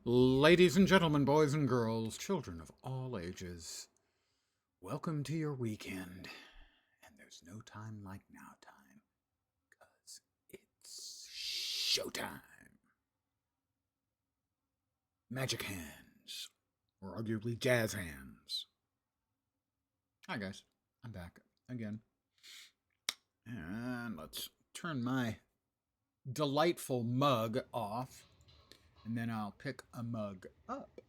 Ladies and gentlemen, boys and girls, children of all ages, welcome to your weekend. And there's no time like now time, because it's showtime. Magic hands, or arguably jazz hands. Hi guys, I'm back again. And let's turn my delightful mug off. And then I'll pick a mug up.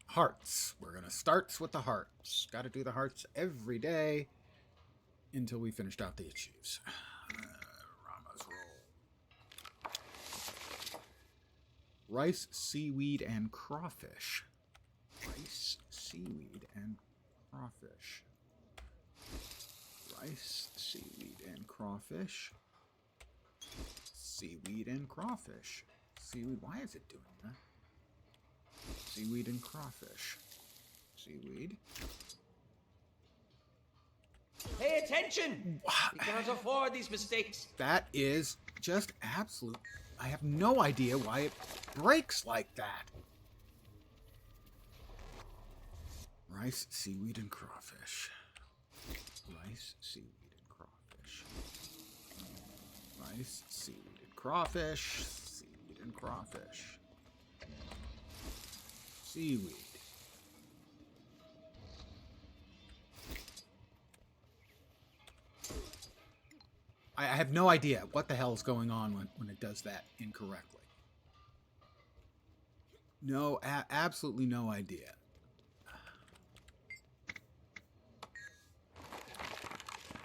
Hearts. We're going to start with the hearts. Got to do the hearts every day until we finished out the issues. Rama's roll. Rice, seaweed, and crawfish. Rice, seaweed, and crawfish. Rice, seaweed, and crawfish. Seaweed and crawfish. Seaweed, why is it doing that? Seaweed and crawfish. Seaweed. Pay attention! We cannot afford these mistakes. That is just absolute. I have no idea why it breaks like that. Rice, seaweed, and crawfish. Rice, seaweed, and crawfish. Rice, seaweed, and crawfish. Seaweed and crawfish. Seaweed. I have no idea what the hell is going on when it does that incorrectly. No, absolutely no idea.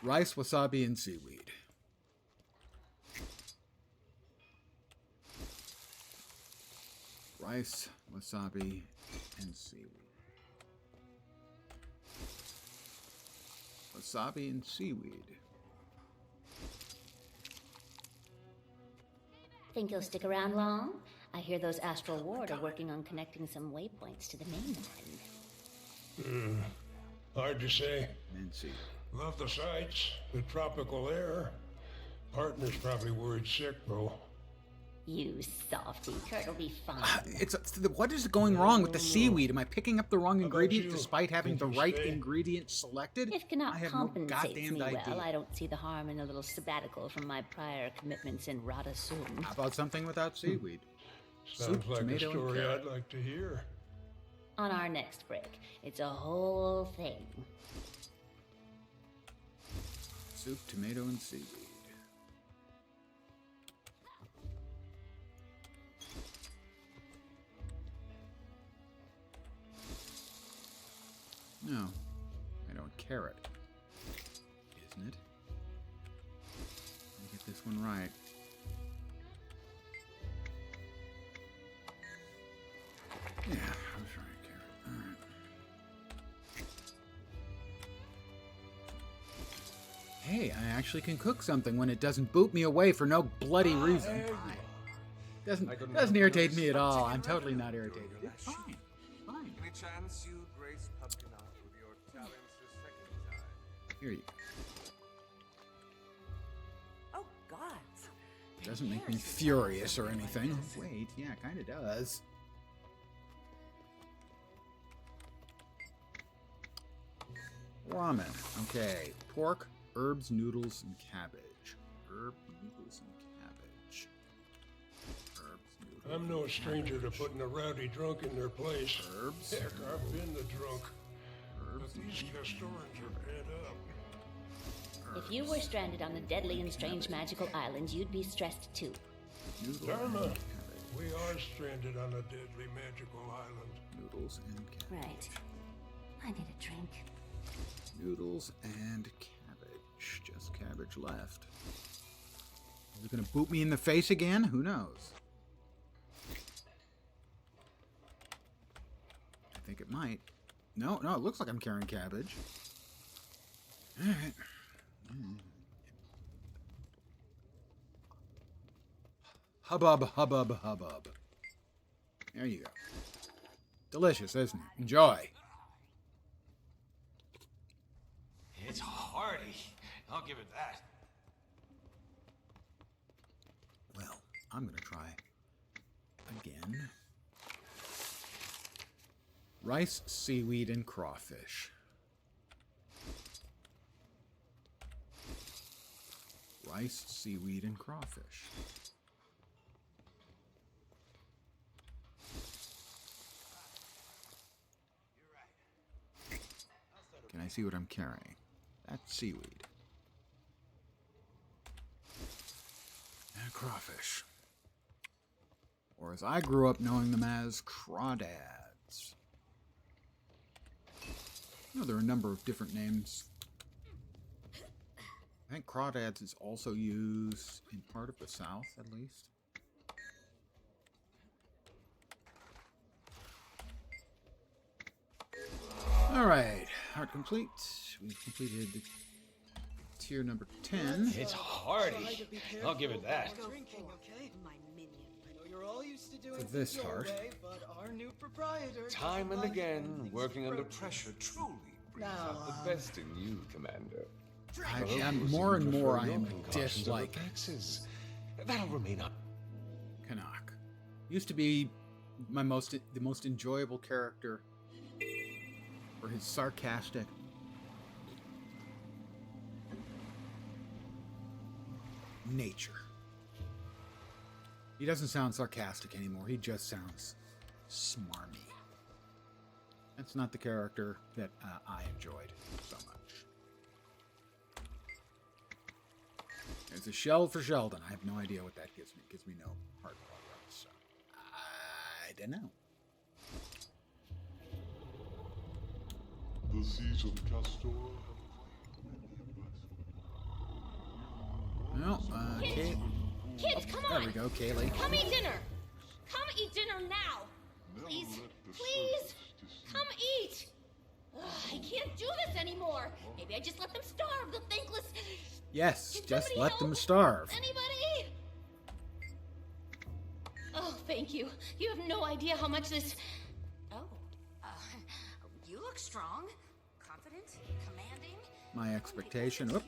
Rice, wasabi, and seaweed. Rice, wasabi, and seaweed. Wasabi and seaweed. Think you'll stick around long? I hear those Astral Ward are working on connecting some waypoints to the mainland. Hard to say. And seaweed. Love the sights, the tropical air. Partner's probably worried sick, though. You softy, Kurt'll be fine. What is going wrong with the seaweed? Am I picking up the wrong ingredient you? despite having the Think you right stay? ingredient selected? If Canot I have no compensates goddamn me idea. well, I don't see the harm in a little sabbatical from my prior commitments in Rada Sum. How about something without seaweed? Sounds Soup, like a tomato, and story carrot. I'd like to hear. On our next break, it's a whole thing. Soup, tomato, and seaweed. No, I don't carrot. Isn't it? Let me get this one right. Yeah, I was right, carrot. Alright. Hey, I actually can cook something when it doesn't boot me away for no bloody reason. there you Fine. I couldn't Doesn't help irritate notice. me at all. I'm totally not irritated. It's fine. Fine. Any chance you grace Pubkinot with your talents a second time? Here you go. Oh, God. It doesn't make me furious or anything. Wait, yeah, it kind of does. Ramen. Okay. Pork, herbs, noodles, and cabbage. Herb, noodles, and cabbage. Herbs, noodles. I'm no and stranger to cabbage. putting a rowdy drunk in their place. Herbs. Heck, I've been the drunk. But Herbs. these Castorans are fed up. If you were stranded on a deadly and strange magical island, you'd be stressed too. Noodles Dharma, and cabbage. we are stranded on a deadly magical island. Noodles and cabbage. Right. I need a drink. Noodles and cabbage. Just cabbage left. Is it going to boot me in the face again? Who knows? I think it might. No, it looks like I'm carrying cabbage. Alright. Hubbub, hubbub, hubbub. There you go. Delicious, isn't it? Enjoy. It's hearty. I'll give it that. Well, I'm going to try again. Rice, seaweed, and crawfish. Rice, seaweed, and crawfish. Can I see what I'm carrying? That's seaweed. And crawfish. Or as I grew up knowing them as, crawdads. You know, there are a number of different names. I think crawdads is also used in part of the South, at least. Alright, heart complete. We've completed the tier number 10. It's hearty. I'll give it that. Drinking, okay? My minion. I know you're all used to doing For this things your heart. way, but our new proprietor Time and doesn't like again, when things working under approach. pressure truly brings Now, out the best in you, Commander. I am more and more I am disliking That'll remain up. Canuck. Used to be the most enjoyable character for his sarcastic nature. He doesn't sound sarcastic anymore. He just sounds smarmy. That's not the character that I enjoyed so much. There's a shell for Sheldon. I have no idea what that gives me. It gives me no heart progress. So I don't know. The seas of Castor No, Kay. Kids, come There on! we go, Kaylee. Come eat dinner! Come eat dinner now! Please, please, come eat! Ugh, I can't do this anymore. Maybe I just let them starve, the thankless... Yes, Can just somebody let help? them starve. Anybody? Oh, thank you. You have no idea how much this... Oh, you look strong, confident, commanding. My expectation I would.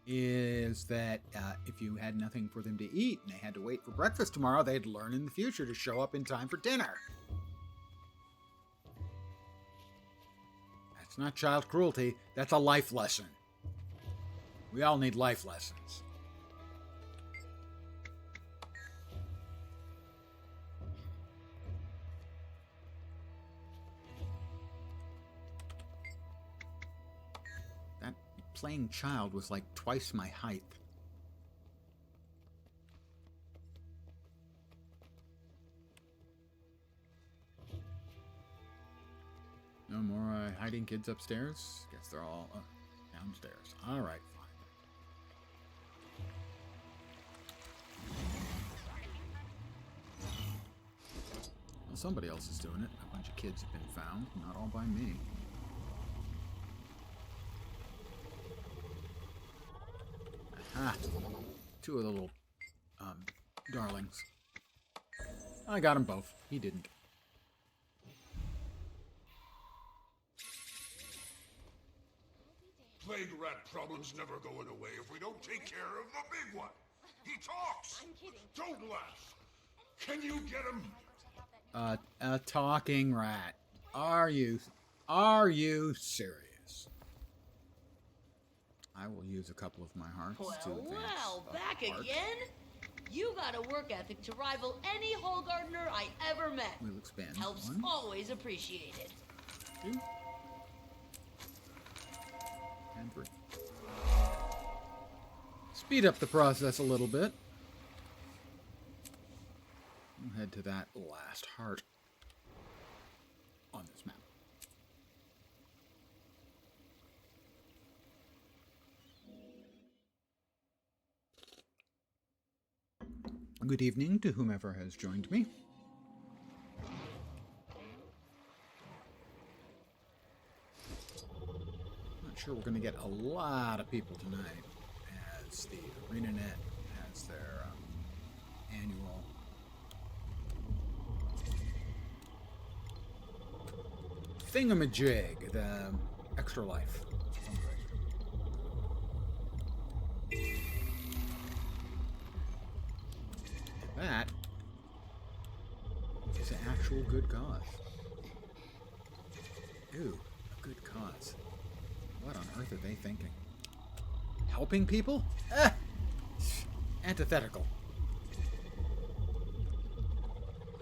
is that if you had nothing for them to eat and they had to wait for breakfast tomorrow, they'd learn in the future to show up in time for dinner. That's not child cruelty. That's a life lesson. We all need life lessons. That playing child was like twice my height. No more hiding kids upstairs? Guess they're all downstairs. Alright, fine. Well, somebody else is doing it. A bunch of kids have been found, not all by me. Aha! Two of the little, darlings. I got them both. He didn't. Plague rat problem's never going away if we don't take care of the big one. He talks. I'm kidding. Don't laugh. Can you get him? A talking rat. Are you serious? I will use a couple of my hearts to Well, advance. well, a back heart. again? You got a work ethic to rival any Hole Gardener I ever met. We'll expand. Help's One, always appreciated. 2, and 3. Speed up the process a little bit. We'll head to that last heart on this map. Good evening to whomever has joined me. Not sure we're going to get a lot of people tonight, as the ArenaNet has their annual thingamajig, the Extra Life fundraiser. That is an actual good cause. Ew, a good cause. What on earth are they thinking? Helping people? Antithetical.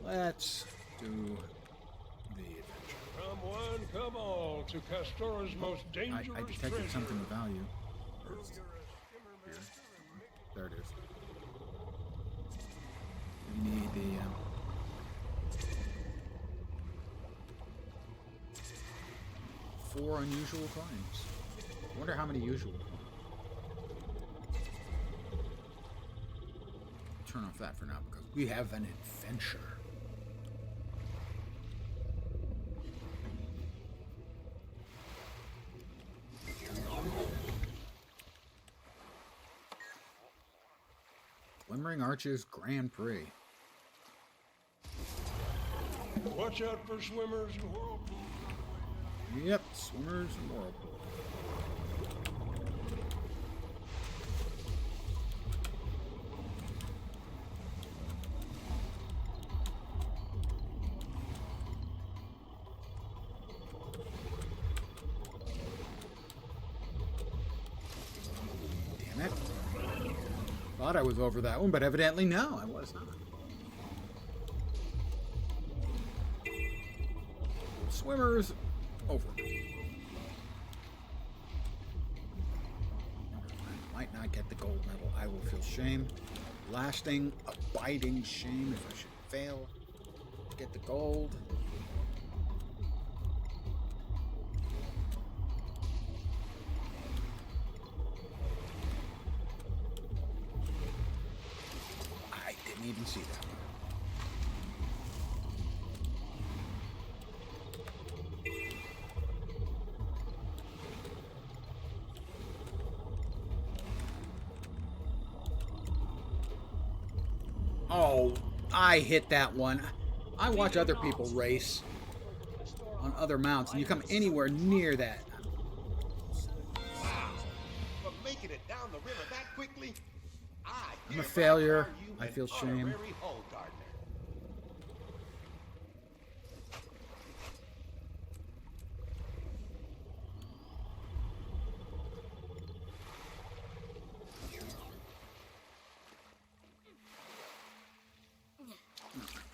Let's do the adventure. Come one, come all, to Castora's most dangerous I detected treasure. something of value. Prove First. you're a skimmer Here. master and make There it is. We need the... 4 unusual coins. I wonder how many usual coins. Turn off that for now because we have an adventure. Glimmering Arches Grand Prix. Watch out for swimmers and whirlpools. Yep, swimmers and whirlpools. Damn it. Thought I was over that one, but evidently no, I was not. Swimmers over. I might not get the gold medal. I will feel shame. Lasting, abiding shame if I should fail to get the gold. I didn't even see that one. Oh, I hit that one. I watch other people race on other mounts, and you come anywhere near that. But making it down the river that quickly, I'm a failure. I feel shame.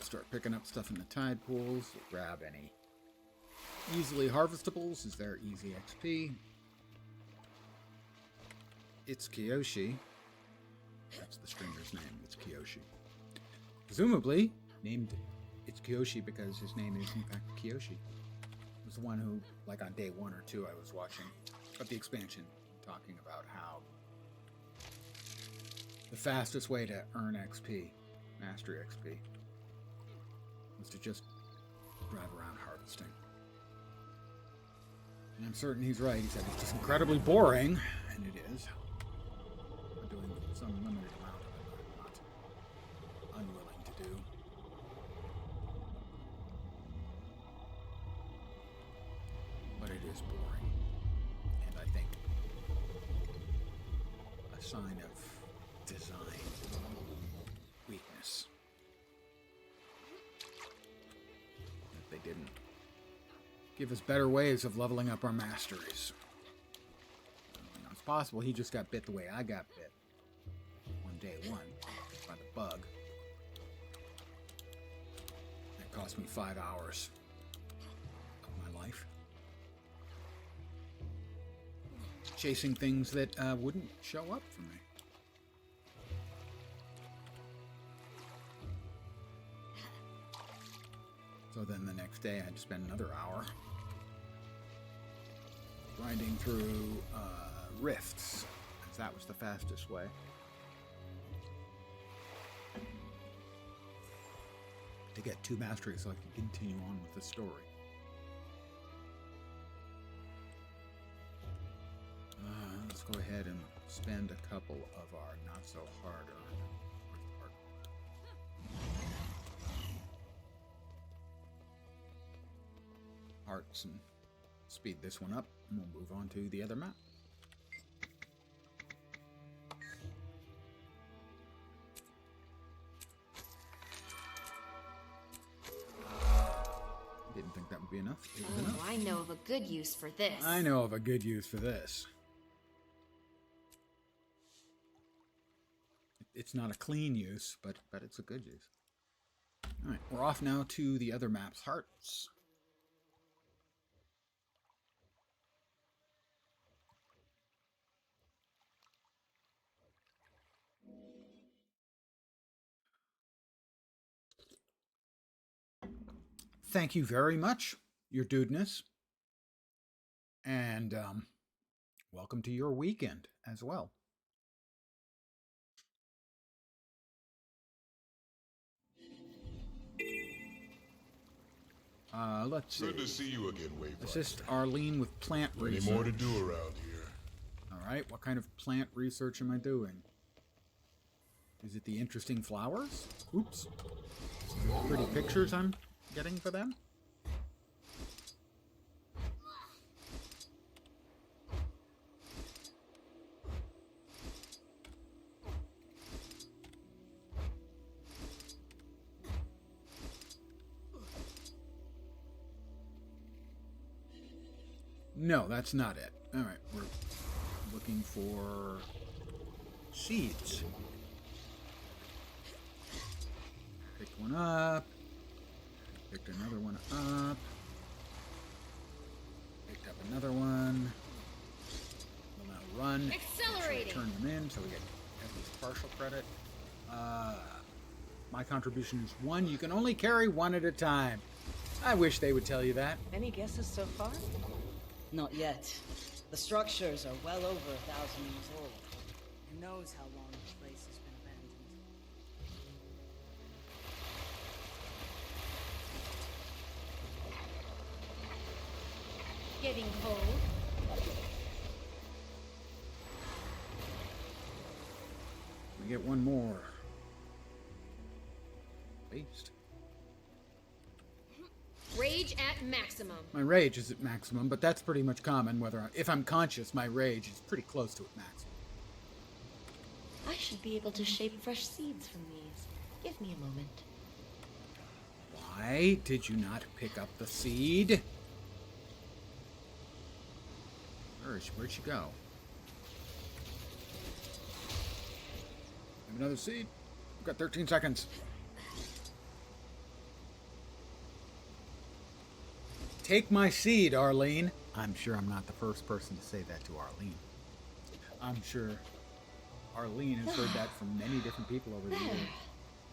Start picking up stuff in the tide pools. Grab any easily harvestables. Is there easy XP? It's Kiyoshi. That's the stringer's name. It's Kiyoshi. Presumably named It's Kiyoshi because his name is in fact Kiyoshi. He was the one who, like on day 1 or 2, I was watching of the expansion, talking about how the fastest way to earn XP, mastery XP, was to just drive around harvesting. And I'm certain he's right. He said it's just incredibly boring, and it is. I'm doing some limited amount of it I'm not unwilling to do. But it is boring. And I think a sign of design weakness. They didn't give us better ways of leveling up our masteries. You know, it's possible he just got bit the way I got bit on day 1 by the bug. It cost me 5 hours of my life. Chasing things that wouldn't show up for me. So then the next day I had to spend another hour grinding through rifts, as that was the fastest way. To get 2 masteries so I could continue on with the story. Let's go ahead and spend a couple of our not so hard earned. Hearts and speed this one up, and we'll move on to the other map. think that would be enough. It was Oh, enough. I know of a good use for this. I know of a good use for this. It's not a clean use, but it's a good use. All right, we're off now to the other map's hearts. Thank you very much, your dudeness. And welcome to your weekend as well. Let's see. Good to see you again, Wayfinder. Assist Arlene with plant Plenty research. more to do around here. All right, what kind of plant research am I doing? Is it the interesting flowers? Oops. Pretty pictures I'm getting for them? No, that's not it. All right, we're looking for seeds. Picked one up. Picked another one up. Picked up another one. We'll now run. Accelerating. Turn them in so we get at least partial credit. My contribution is 1. You can only carry 1 at a time. I wish they would tell you that. Any guesses so far? Not yet. The structures are well over 1,000 years old. Who knows how long the place has been abandoned? Getting cold. We get one more. Waste. Rage at maximum. My rage is at maximum, but that's pretty much common. If I'm conscious, my rage is pretty close to at maximum. I should be able to shape fresh seeds from these. Give me a moment. Why did you not pick up the seed? Where'd she go? Have another seed. We've got 13 seconds. Take my seed, Arlene. I'm sure I'm not the first person to say that to Arlene. I'm sure Arlene has heard that from many different people over the years.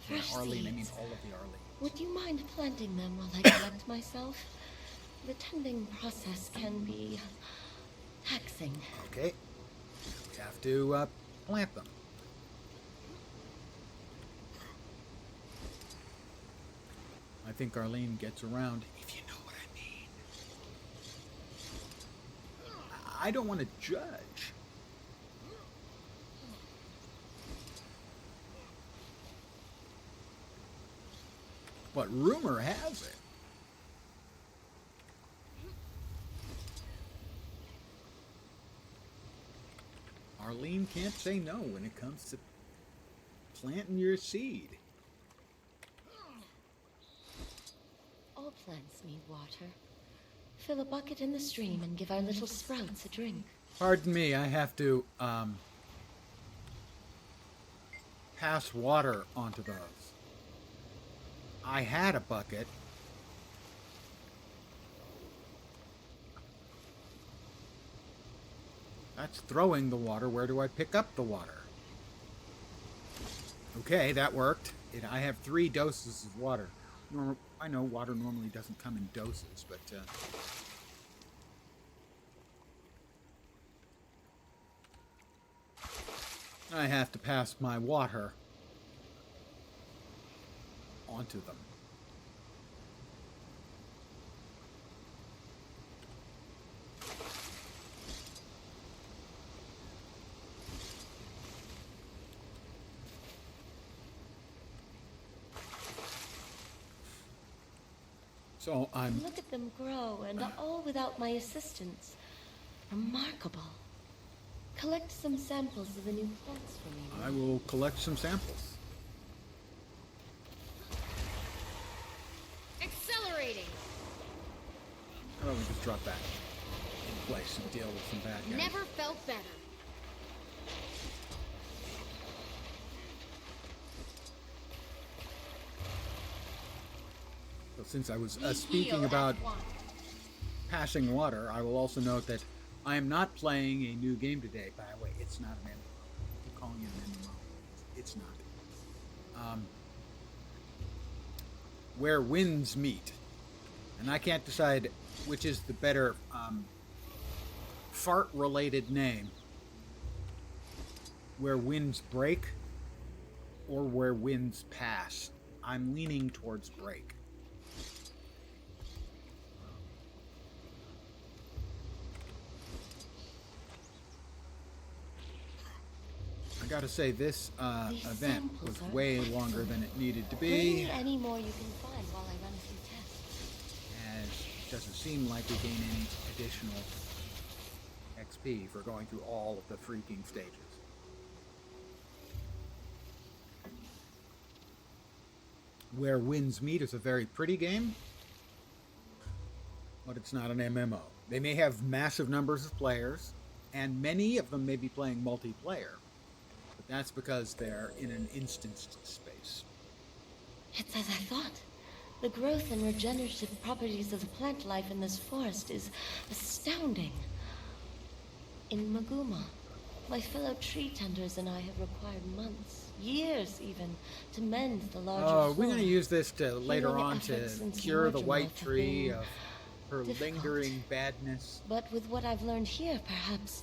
By Fresh Arlene, I mean seeds. all of the Arlenes. Would you mind planting them while I collect myself? The tending process can be taxing. Okay. We have to plant them. I think Arlene gets around, if you know what I mean. I don't want to judge. But rumor has it. Arlene can't say no when it comes to planting your seed. All plants need water. Fill a bucket in the stream and give our little sprouts a drink. Pardon me, I have to pass water onto those. I had a bucket. That's throwing the water. Where do I pick up the water? Okay, that worked. I have 3 doses of water. I know water normally doesn't come in doses, but I have to pass my water onto them. So I'm... Look at them grow, and all without my assistance. Remarkable. Collect some samples of the new plants for me. I will collect some samples. Accelerating. Or we just drop back in place and deal with some bad guys. Never felt better. So since I was We speaking heal about as one. passing water, I will also note that I am not playing a new game today. By the way, it's not an MMO. I keep calling it an MMO. It's not. Where winds meet. And I can't decide which is the better fart-related name. Where winds break or where winds pass. I'm leaning towards break. I gotta say, this These event samples was are way longer than it needed to Bring be. me any more you can find while I run a few tests. And it doesn't seem like we gain any additional XP for going through all of the freaking stages. Where Winds Meet is a very pretty game, but it's not an MMO. They may have massive numbers of players, and many of them may be playing multiplayer, but that's because they're in an instanced space. It's as I thought. The growth and regenerative properties of the plant life in this forest is astounding. In Maguma, my fellow tree tenders and I have required months, years even, to mend the larger Oh, we're flora. going to use this to later Healing on to efforts in cure the Samorja white have tree been of her difficult. lingering badness. But with what I've learned here, perhaps...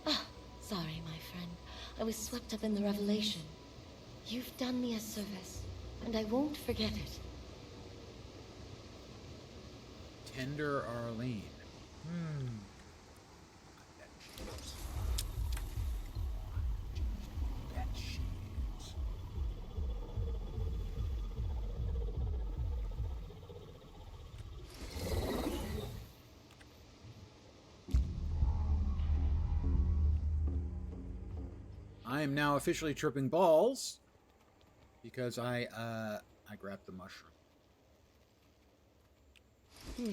Ah, sorry, my friend. I was swept up in the revelation. You've done me a service, and I won't forget it. Tender Arlene. That she is. I am now officially tripping balls because I grabbed the mushroom.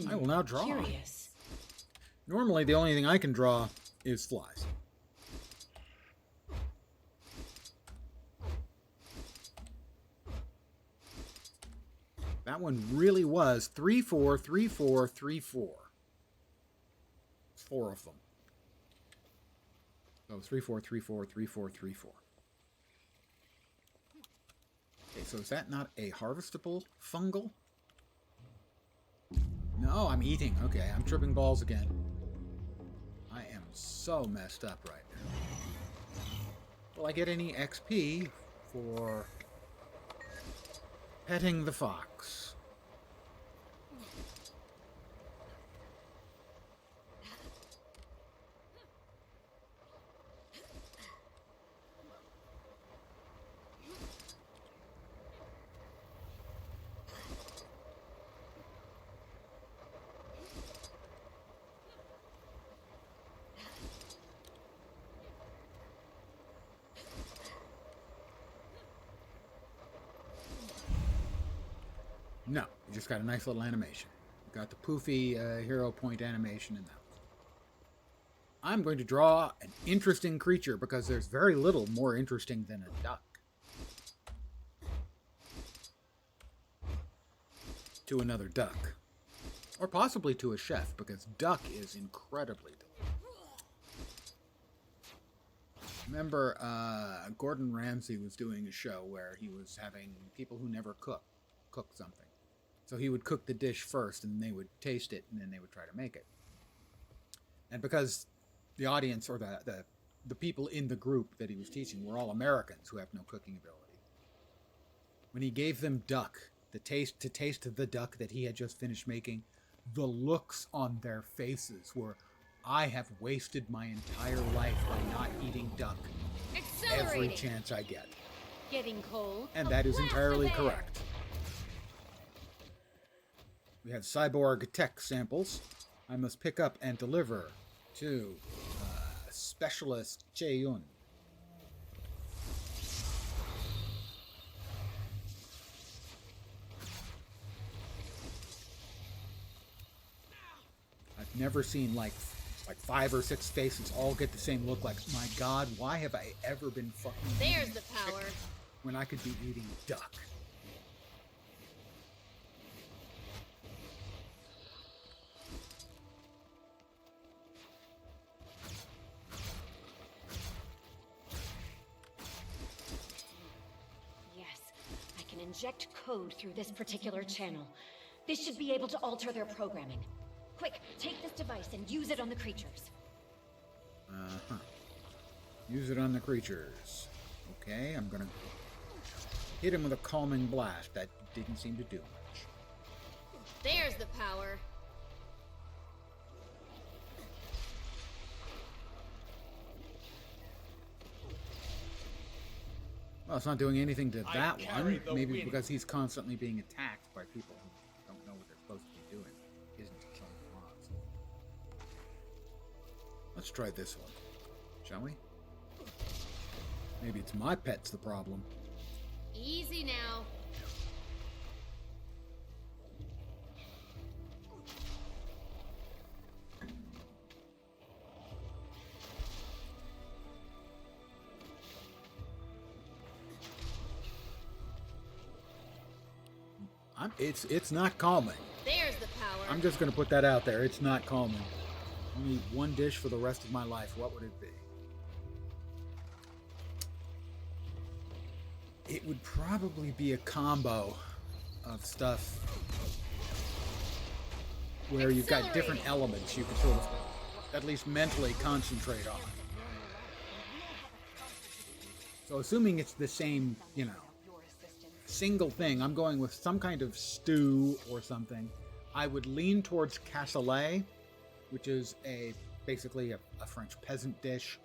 I will now draw. Curious. Normally, the only thing I can draw is flies. That one really was 3 4 3 4 3 4. 4 of them. So 3 4 3 4 3 4 3 4. Okay, so is that not a harvestable fungal? No, I'm eating. Okay, I'm tripping balls again. I am so messed up right now. Will I get any XP for petting the fox? No, you just got a nice little animation. You got the poofy hero point animation in that. I'm going to draw an interesting creature because there's very little more interesting than a duck. To another duck. Or possibly to a chef, because duck is incredibly delicious. Remember, Gordon Ramsay was doing a show where he was having people who never cook something. So he would cook the dish first, and they would taste it, and then they would try to make it. And because the audience, or the people in the group that he was teaching, were all Americans who have no cooking ability, when he gave them duck, to taste the duck that he had just finished making, the looks on their faces were, I have wasted my entire life by not eating duck every Accelerating. chance I get. Getting cold. And A that is blast entirely of air. correct. We have cyborg tech samples. I must pick up and deliver to Specialist Che-yun. never seen like 5 or 6 faces all get the same look. Like, my God, why have I ever been fucking There's the power. when I could be eating duck? Yes, I can inject code through this particular channel. This should be able to alter their programming. Quick, take this device and use it on the creatures. Uh-huh. Use it on the creatures. Okay, I'm gonna hit him with a calming blast. That didn't seem to do much. There's the power. Well, it's not doing anything to I that carry one. the Maybe wind. because he's constantly being attacked by people who don't know what they're supposed to be doing. Isn't killing mobs. Let's try this one, shall we? Maybe it's my pet's the problem. Easy now. It's not calming. There's the power. I'm just gonna put that out there. It's not calming. I need one dish for the rest of my life. What would it be? It would probably be a combo of stuff where you've got different elements you can sort of at least mentally concentrate on. So assuming it's the same, you know, single thing, I'm going with some kind of stew or something. I would lean towards cassoulet, which is basically a French peasant dish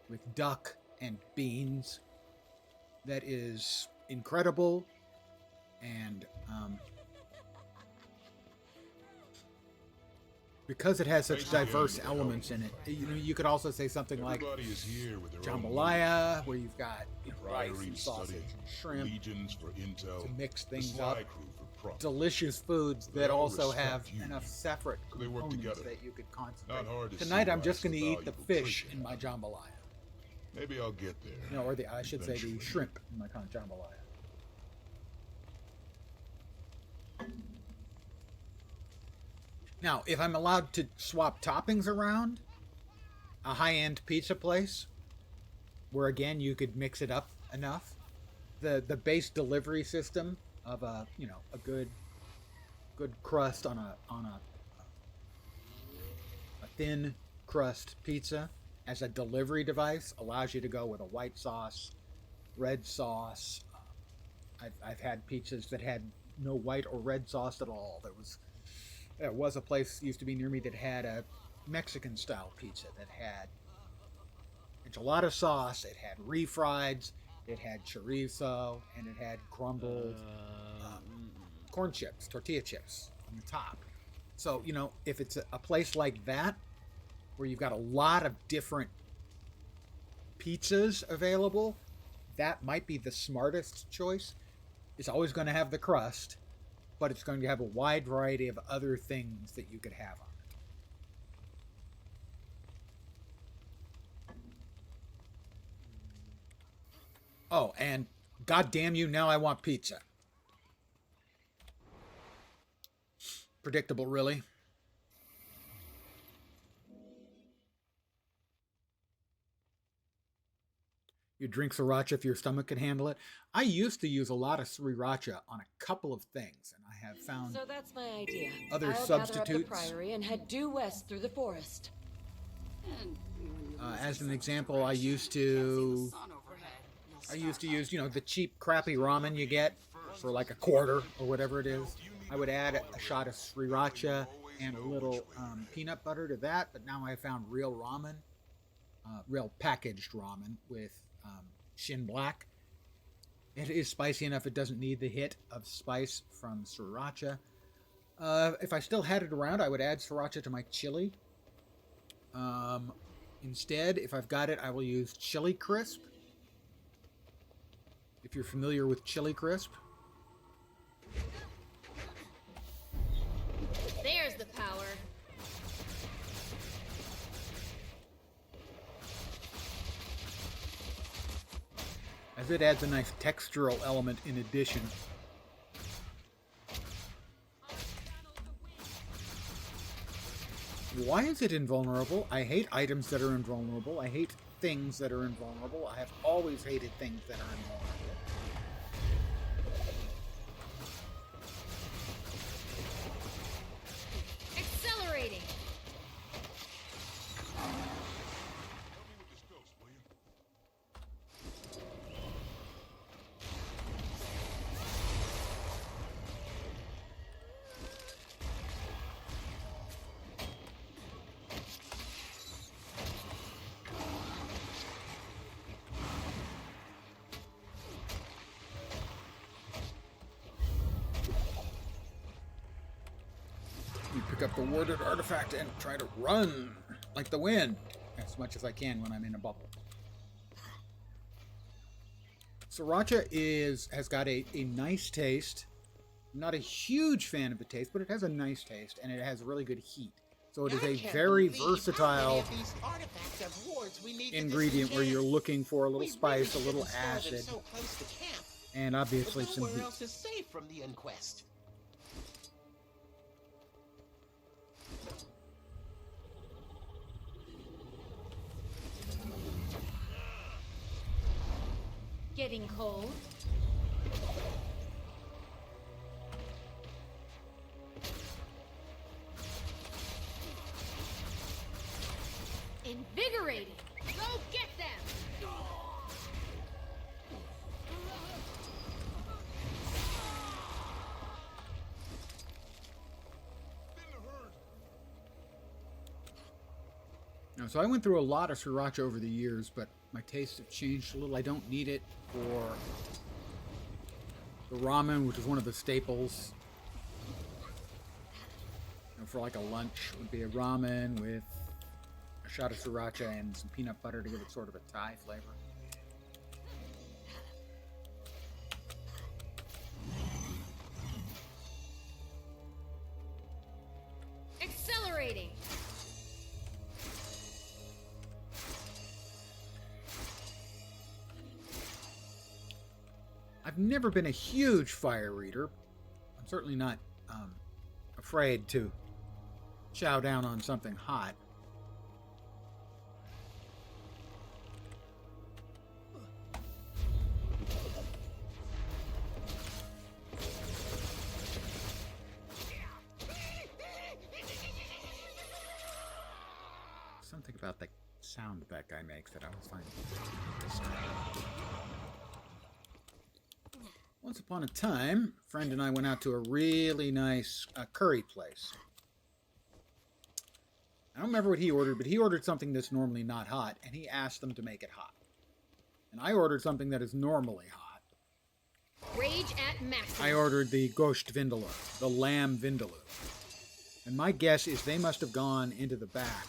with duck and beans that is incredible, and because it has such diverse elements in it, you know, you could also say something like Everybody is here with their own jambalaya, where you've got, you know, rice Rivalry and sausage study, and shrimp legions for intel, to mix the things Sly up. crew for profit. Delicious foods They that all also respect have you. enough separate They work components together. that you could concentrate. Not hard to see Tonight, I'm why just it's going a to eat the valuable fish trait in my jambalaya. Maybe I'll get there. No, or I should say the Eventually. shrimp in my jambalaya. Now, if I'm allowed to swap toppings around, a high-end pizza place, where again you could mix it up enough, the base delivery system of a good crust on a thin crust pizza as a delivery device allows you to go with a white sauce, red sauce. I've had pizzas that had no white or red sauce at all. There was a place used to be near me that had a Mexican style pizza that had enchilada sauce, it had refrieds, it had chorizo, and it had crumbled corn chips, tortilla chips on the top. So, you know, if it's a place like that where you've got a lot of different pizzas available, that might be the smartest choice. It's always going to have the crust, but it's going to have a wide variety of other things that you could have on it. Oh, and God damn you, now I want pizza. Predictable, really. You drink sriracha if your stomach can handle it. I used to use a lot of sriracha on a couple of things, and I have found So that's my idea. Other I'll gather up substitutes? the priory and head due west through the forest. as an example, I used to use, you know, the cheap crappy ramen you get for like a quarter or whatever it is. I would add a shot of sriracha and a little peanut butter to that, but now I found real ramen, real packaged ramen with Shin Black. It is spicy enough, it doesn't need the hit of spice from sriracha. If I still had it around, I would add sriracha to my chili. Instead, if I've got it, I will use Chili Crisp. If you're familiar with Chili Crisp. There's the power. as it adds a nice textural element in addition. Why is it invulnerable? I hate items that are invulnerable. I hate things that are invulnerable. I have always hated things that are invulnerable. Accelerating. You pick up the warded artifact and try to run like the wind as much as I can when I'm in a bubble. Sriracha has got a nice taste. I'm not a huge fan of the taste, but it has a nice taste and it has really good heat. So it is a very versatile ingredient where you're looking for a little spice, a little acid, and obviously some heat. Else is safe from the inquest. Getting cold. Invigorating. Go get them. Now, so I went through a lot of sriracha over the years, but my tastes have changed a little. I don't need it for the ramen, which is one of the staples. You know, for like a lunch, would be a ramen with a shot of sriracha and some peanut butter to give it sort of a Thai flavor. Accelerating. I've never been a huge fire eater. I'm certainly not afraid to chow down on something hot. Something about the sound that guy makes that I always find distracting. Once upon a time, a friend and I went out to a really nice curry place. I don't remember what he ordered, but he ordered something that's normally not hot, and he asked them to make it hot. And I ordered something that is normally hot. Rage at maximum. I ordered the gosht vindaloo, the lamb vindaloo. And my guess is they must have gone into the back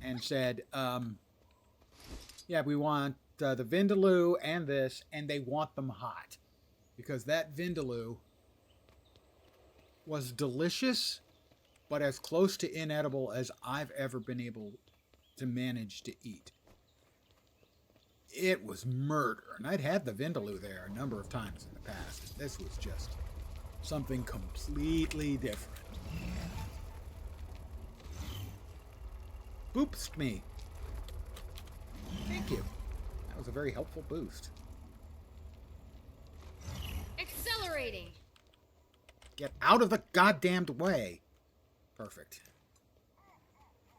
and said, yeah, we want the vindaloo and this, and they want them hot. Because that vindaloo was delicious, but as close to inedible as I've ever been able to manage to eat. It was murder, and I'd had the vindaloo there a number of times in the past. This was just something completely different. Boopsed me. Thank you. That was a very helpful boost. Accelerating. Get out of the goddamned way. Perfect.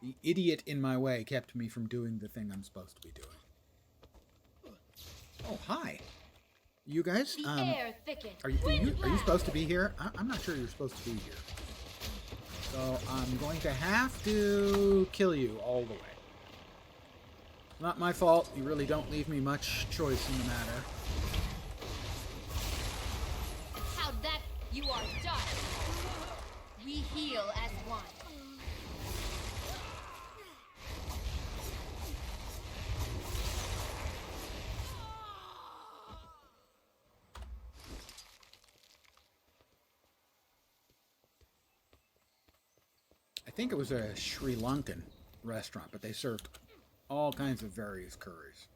The idiot in my way kept me from doing the thing I'm supposed to be doing. Oh, hi. You guys? The air thickens. Are you supposed to be here? I'm not sure you're supposed to be here. So I'm going to have to kill you all the way. Not my fault. You really don't leave me much choice in the matter. How that you are done. We heal as one. I think it was a Sri Lankan restaurant, but they served all kinds of various curries.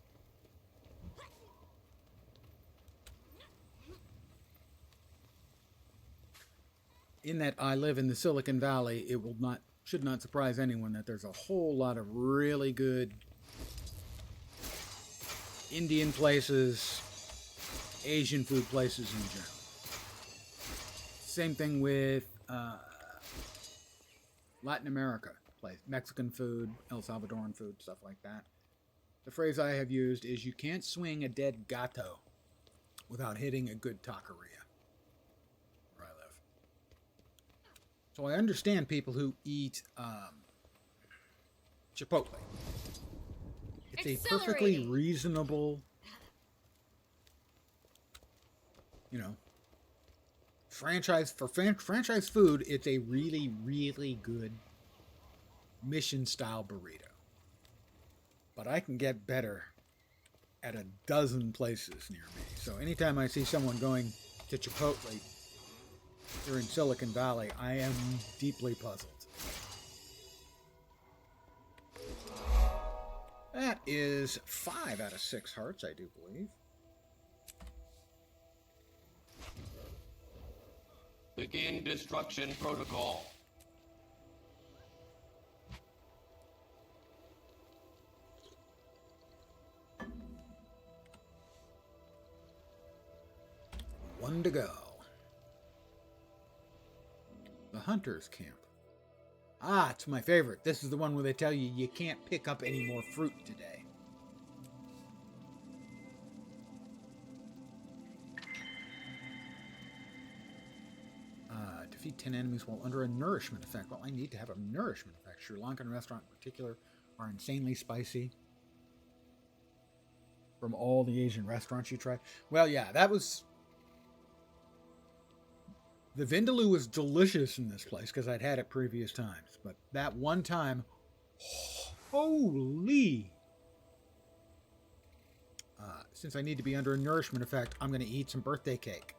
in that I live in the Silicon Valley, it should not surprise anyone that there's a whole lot of really good Indian places, Asian food places in general. Same thing with Latin America, Mexican food, El Salvadoran food, stuff like that. The phrase I have used is you can't swing a dead gato without hitting a good taqueria where I live. So I understand people who eat Chipotle. It's a perfectly reasonable, franchise food. It's a really, really good mission-style burrito. But I can get better at a dozen places near me. So anytime I see someone going to Chipotle here in Silicon Valley, I am deeply puzzled. That is 5 out of 6 hearts, I do believe. Begin destruction protocol. One to go. The Hunter's Camp. Ah, it's my favorite. This is the one where they tell you you can't pick up any more fruit today. Defeat 10 enemies while under a nourishment effect. Well, I need to have a nourishment effect. Sri Lankan restaurant in particular are insanely spicy. From all the Asian restaurants you try. Well, yeah, that was... The vindaloo was delicious in this place because I'd had it previous times. But that one time, holy! Since I need to be under a nourishment effect, I'm going to eat some birthday cake.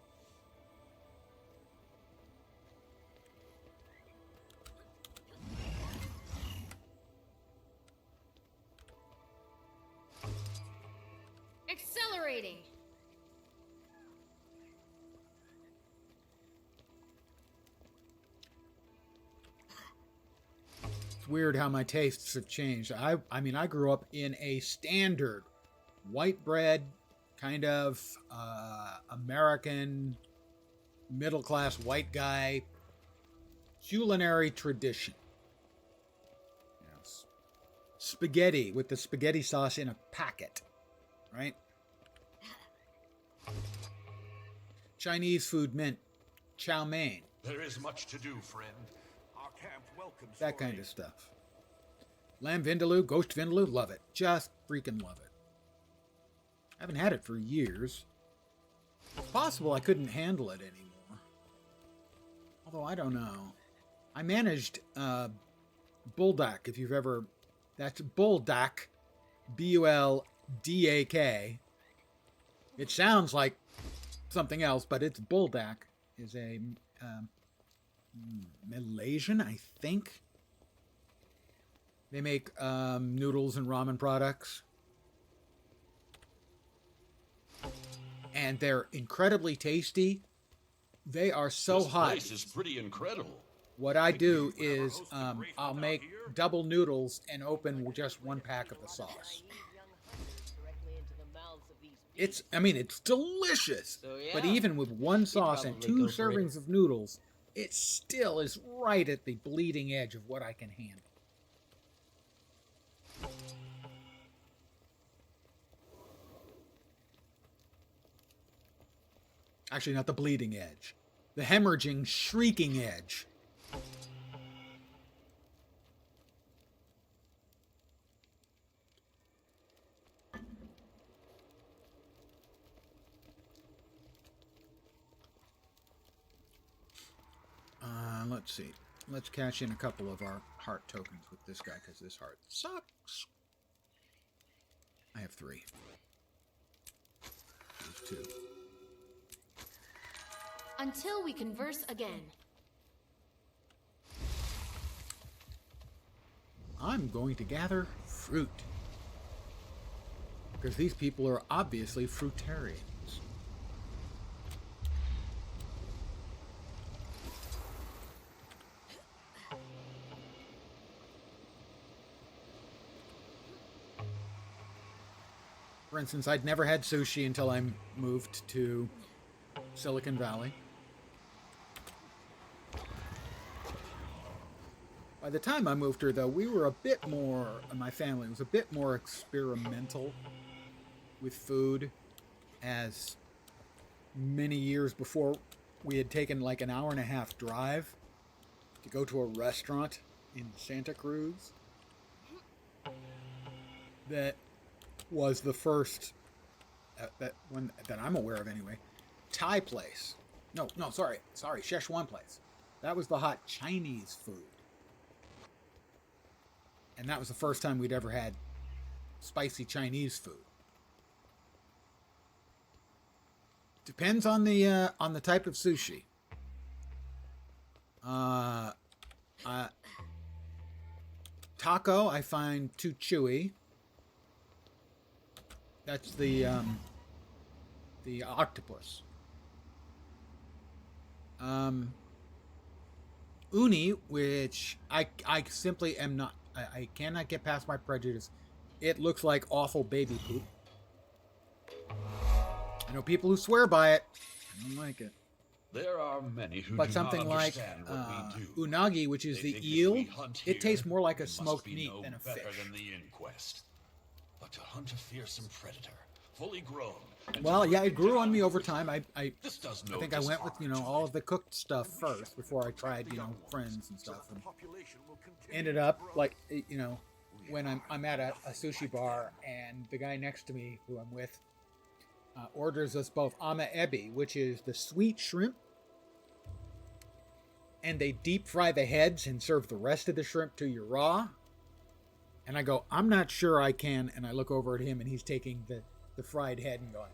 Accelerating. It's weird how my tastes have changed. I mean, I grew up in a standard white bread, kind of American middle-class white guy culinary tradition. Yes. Spaghetti with the spaghetti sauce in a packet, right? Chinese food meant chow mein. There is much to do, friend. Our camp welcomes that kind of stuff. Lamb vindaloo, ghost vindaloo, love it. Just freaking love it. I haven't had it for years. It's possible I couldn't handle it anymore. Although, I don't know. I managed Buldak, if you've ever... That's Buldak. B-U-L-D-A-K. It sounds like something else, but it's Buldak. Is a Malaysian, I think. They make noodles and ramen products. And they're incredibly tasty. They are so hot. This place is pretty incredible. What I do is I'll make double noodles and open just one pack of the sauce. It's delicious. So, yeah. But even with one sauce and probably 2 go for it. servings of noodles, it still is right at the bleeding edge of what I can handle. Actually, not the bleeding edge. The hemorrhaging, shrieking edge. Let's see. Let's cash in a couple of our heart tokens with this guy, because this heart sucks. I have 3. There's 2. Until we converse again. I'm going to gather fruit. Because these people are obviously fruitarians. For instance, I'd never had sushi until I moved to Silicon Valley. By the time I moved here, though, we were a bit more, my family was a bit more experimental with food, as many years before we had taken like an hour and a half drive to go to a restaurant in Santa Cruz that was the first, that I'm aware of anyway, Thai place. No, sorry, Szechuan place. That was the hot Chinese food. And that was the first time we'd ever had spicy Chinese food. Depends on the type of sushi. Taco I find too chewy. That's the octopus. Uni, which I simply am not. I cannot get past my prejudice. It looks like awful baby poop. I know people who swear by it. I don't like it. There are many who But do something not like understand what we do. unagi, which is They the think if eel, we hunt it tastes here, more like a we must smoked be meat no than a better fish. than the inquest. But to hunt a fearsome predator, fully grown. and Well, to yeah, bring it grew on down me the over wicked, time. I this does no think I went with, disharm all to of the cooked stuff first before I tried, friends and so stuff. that And the population will continue ended to up grow. like, when I'm at a sushi bar and the guy next to me who I'm with orders us both ama ebi, which is the sweet shrimp, and they deep fry the heads and serve the rest of the shrimp to you raw. And I go, I'm not sure I can. And I look over at him and he's taking the fried head and going,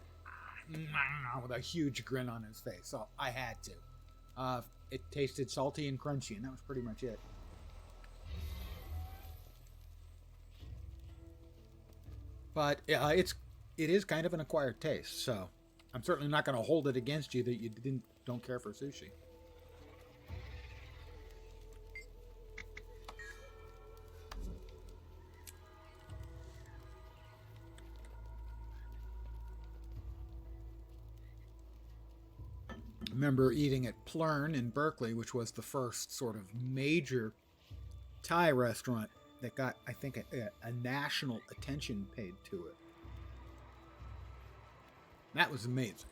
with a huge grin on his face. So I had to. It tasted salty and crunchy, and that was pretty much it. But it is kind of an acquired taste, so I'm certainly not going to hold it against you that you don't care for sushi. I remember eating at Plurn in Berkeley, which was the first sort of major Thai restaurant that got, I think, a national attention paid to it. That was amazing.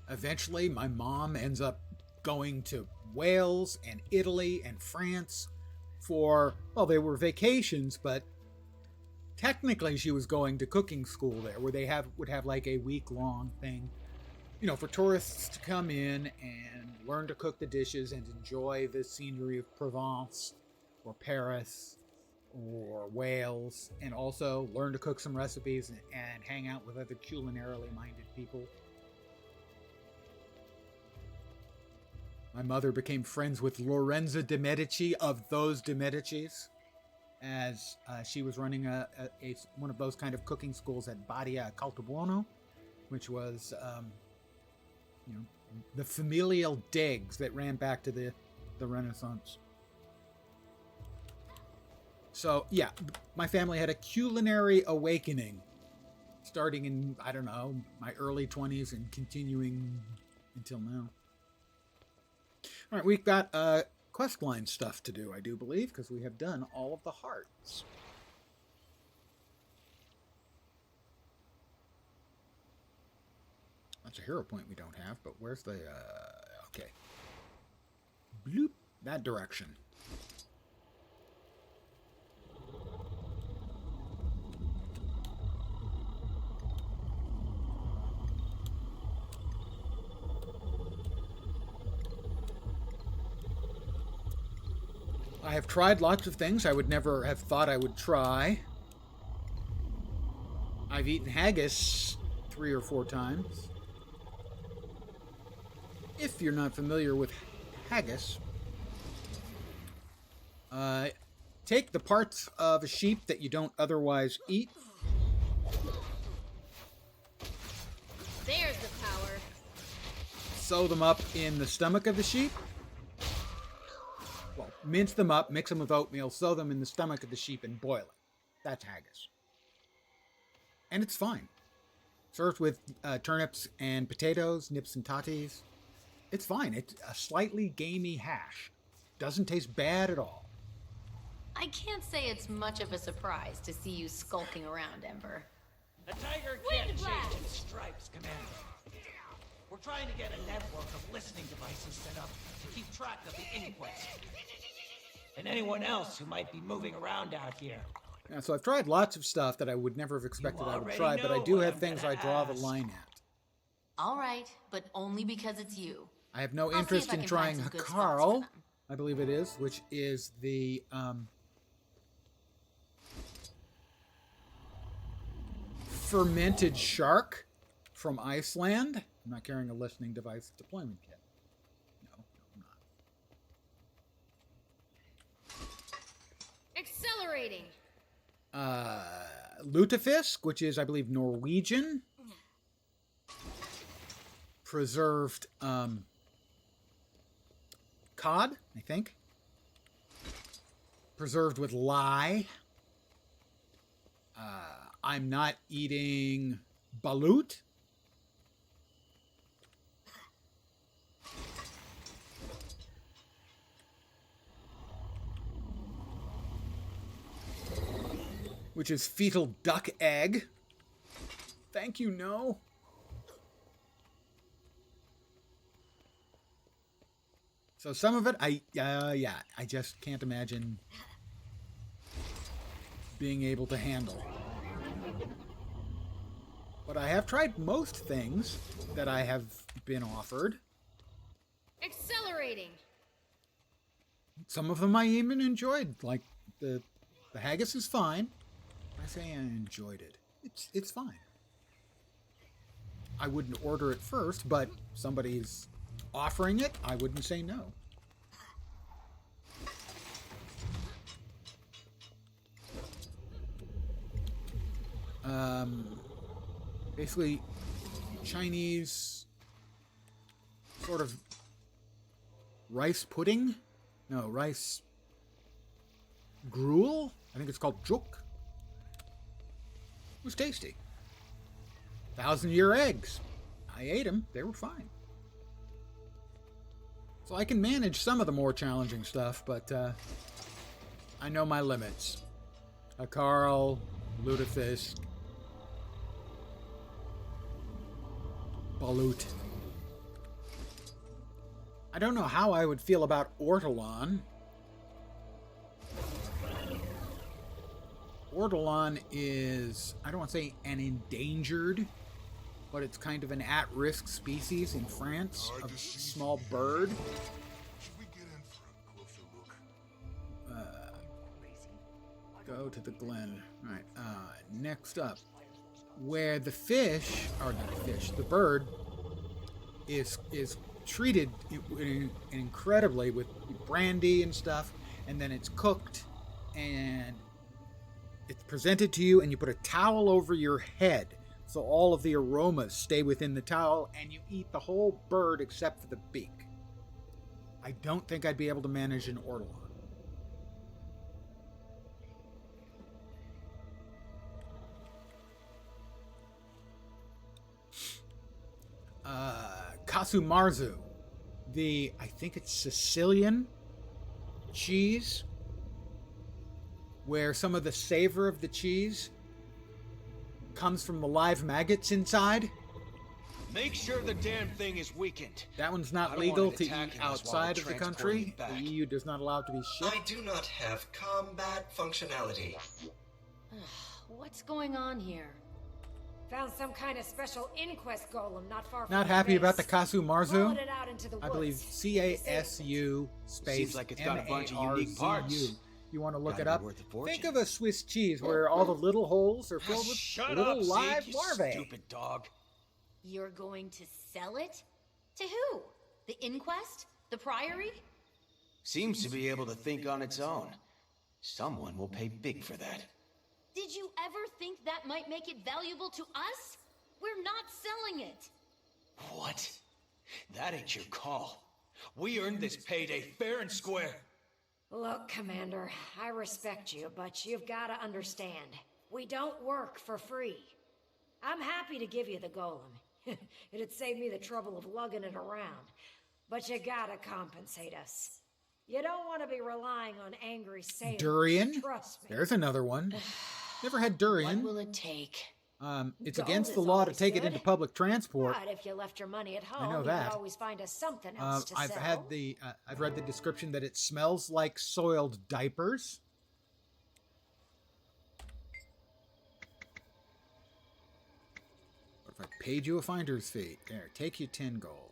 Eventually, my mom ends up going to Wales and Italy and France for, well, they were vacations, but technically she was going to cooking school there, where they would have like a week-long thing, for tourists to come in and learn to cook the dishes and enjoy the scenery of Provence or Paris or Wales, and also learn to cook some recipes and hang out with other culinarily minded people. My mother became friends with Lorenzo de' Medici of those de' Medicis, as she was running one of those kind of cooking schools at Badia Caltabuono, which was, the familial digs that ran back to the Renaissance. So, yeah, my family had a culinary awakening starting in, I don't know, my early 20s and continuing until now. All right, we've got questline stuff to do, I do believe, because we have done all of the hearts. That's a hero point we don't have, but where's the... okay. Bloop. That direction. I have tried lots of things I would never have thought I would try. I've eaten haggis 3 or 4 times. If you're not familiar with haggis, take the parts of a sheep that you don't otherwise eat. There's the power. Sew them up in the stomach of the sheep. Well, mince them up, mix them with oatmeal, sew them in the stomach of the sheep, and boil it. That's haggis. And it's fine. Served with turnips and potatoes, nips and tatis. It's fine. It's a slightly gamey hash. Doesn't taste bad at all. I can't say it's much of a surprise to see you skulking around, Ember. The tiger can't change its stripes, Commander. We're trying to get a network of listening devices set up to keep track of the inquest. And anyone else who might be moving around out here. Yeah, so I've tried lots of stuff that I would never have expected I would already try, but I know do what have I'm things I gonna draw the ask. line at. All right, but only because it's you. I have no I'll see interest if I in can trying find some good spots for Hakarl, them. I believe it is, which is the fermented shark from Iceland. I'm not carrying a listening device deployment kit. No, I'm Accelerating. not. Lutefisk, which is, I believe, Norwegian. Preserved cod, I think. Preserved with lye. I'm not eating balut. Which is fetal duck egg. Thank you, no. So some of it, I just can't imagine being able to handle. But I have tried most things that I have been offered. Accelerating. Some of them I even enjoyed, like the haggis is fine. I say I enjoyed it. It's fine. I wouldn't order it first, but somebody's offering it, I wouldn't say no. Basically, Chinese sort of rice pudding? No, rice gruel? I think it's called juk. It was tasty. 1,000-year eggs. I ate them. They were fine. So I can manage some of the more challenging stuff, but I know my limits. Hakarl, lutefisk, balut. I don't know how I would feel about ortolan. Ortolan is, I don't want to say an endangered, but it's kind of an at-risk species in France, a small bird. Should we get in for a closer look? Go to the Glen. All right, next up, where the fish, or not the fish, the bird is treated incredibly with brandy and stuff, and then it's cooked, and it's presented to you, and you put a towel over your head so all of the aromas stay within the towel, and you eat the whole bird except for the beak. I don't think I'd be able to manage an ortolan. Kasumarzu, I think it's Sicilian cheese, where some of the savor of the cheese comes from the live maggots inside. Make sure the damn thing is weakened. That one's not legal to eat outside of the country. The EU does not allow it to be shipped. I do not have combat functionality. What's going on here? Found some kind of special inquest golem not far from Not the happy base. about the Kasumarzu. Followed it out into the I believe woods. CASU space Seems like it's got a bunch of unique parts. MARZU. You want to look Gotta it be up? worth a fortune. Think of a Swiss cheese where all the little holes are filled with Shut little up, live Zeke, you larvae. stupid dog. You're going to sell it? To who? The Inquest? The Priory? Seems to be able to think on its own. Someone will pay big for that. Did you ever think that might make it valuable to us? We're not selling it. What? That ain't your call. We earned this payday fair and square. Look, Commander, I respect you, but you've got to understand. We don't work for free. I'm happy to give you the golem. It'd save me the trouble of lugging it around. But you gotta compensate us. You don't want to be relying on angry sailors. Durian? Trust me. There's another one. Never had durian. What will it take? It's Gold against the is law to always take it good. into public transport. But if you left your money at home, I know you that. could always find us something else to I've sell. had the I've read the description that it smells like soiled diapers. What if I paid you a finder's fee? There, take you 10 gold.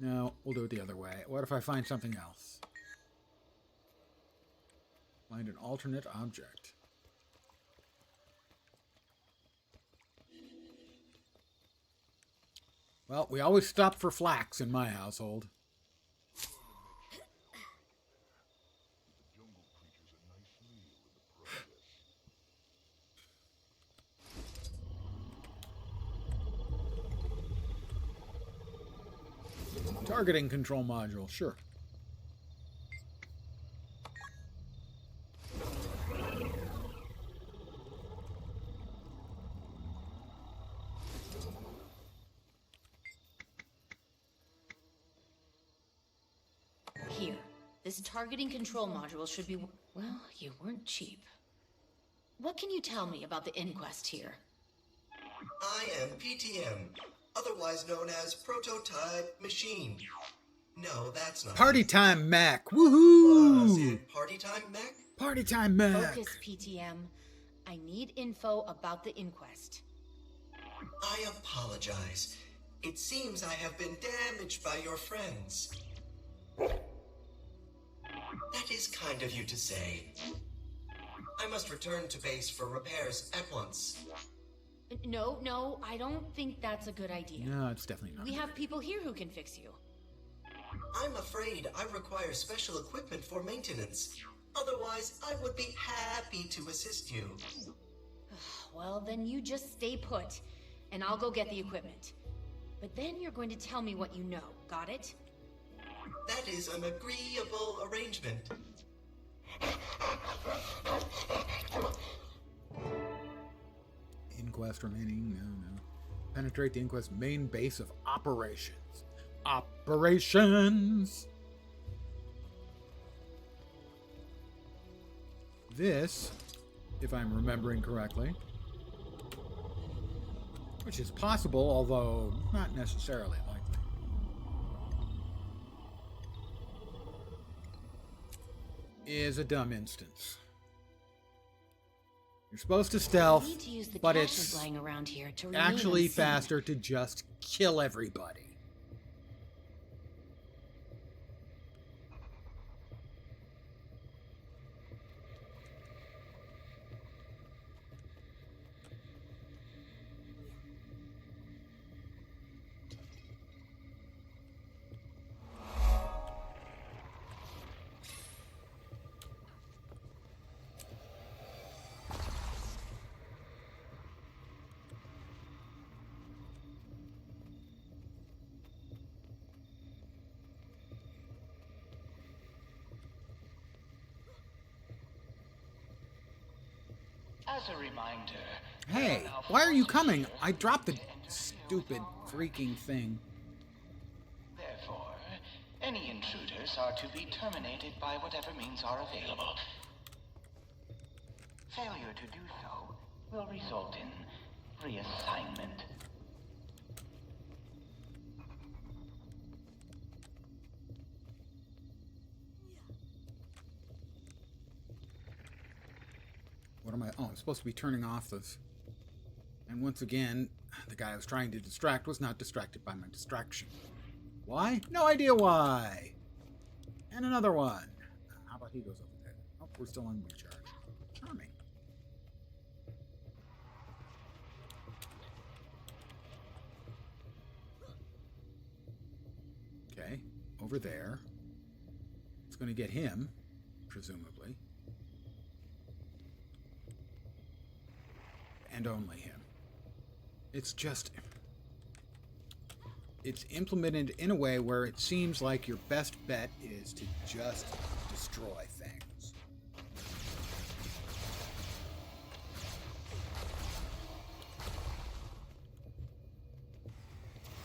No, we'll do it the other way. What if I find something else? Find an alternate object. Well, we always stop for flax in my household. Targeting control module, sure. Here. This targeting control module should be... Well, you weren't cheap. What can you tell me about the inquest here? I am PTM, otherwise known as Prototype Machine. No, that's not Party it. time, Mac! Was Woohoo! it Party Time, Mac? Party time, Mac! Focus, PTM. I need info about the inquest. I apologize. It seems I have been damaged by your friends. That is kind of you to say. I must return to base for repairs at once. No, I don't think that's a good idea. No, it's definitely not. We have people here who can fix you. I'm afraid I require special equipment for maintenance. Otherwise, I would be happy to assist you. Well, then you just stay put, and I'll go get the equipment. But then you're going to tell me what you know, got it? That is an agreeable arrangement. Inquest remaining, no. Penetrate the Inquest main base of operations. Operations! This, if I'm remembering correctly, which is possible, although not necessarily likely, is a dumb instance. You're supposed to stealth, need to use the but caches it's lying around here to remain actually unseen. faster to just kill everybody. As a reminder... Hey, why are you coming? I dropped the stupid freaking thing. Therefore, any intruders are to be terminated by whatever means are available. Failure to do so will result in reassignment. What am I? Oh, I'm supposed to be turning off this. And once again, the guy I was trying to distract was not distracted by my distraction. Why? No idea why. And another one. How about he goes over there? Oh, we're still on recharge. Charming. Okay, over there. It's going to get him, presumably. And only him. It's just... It's implemented in a way where it seems like your best bet is to just destroy things.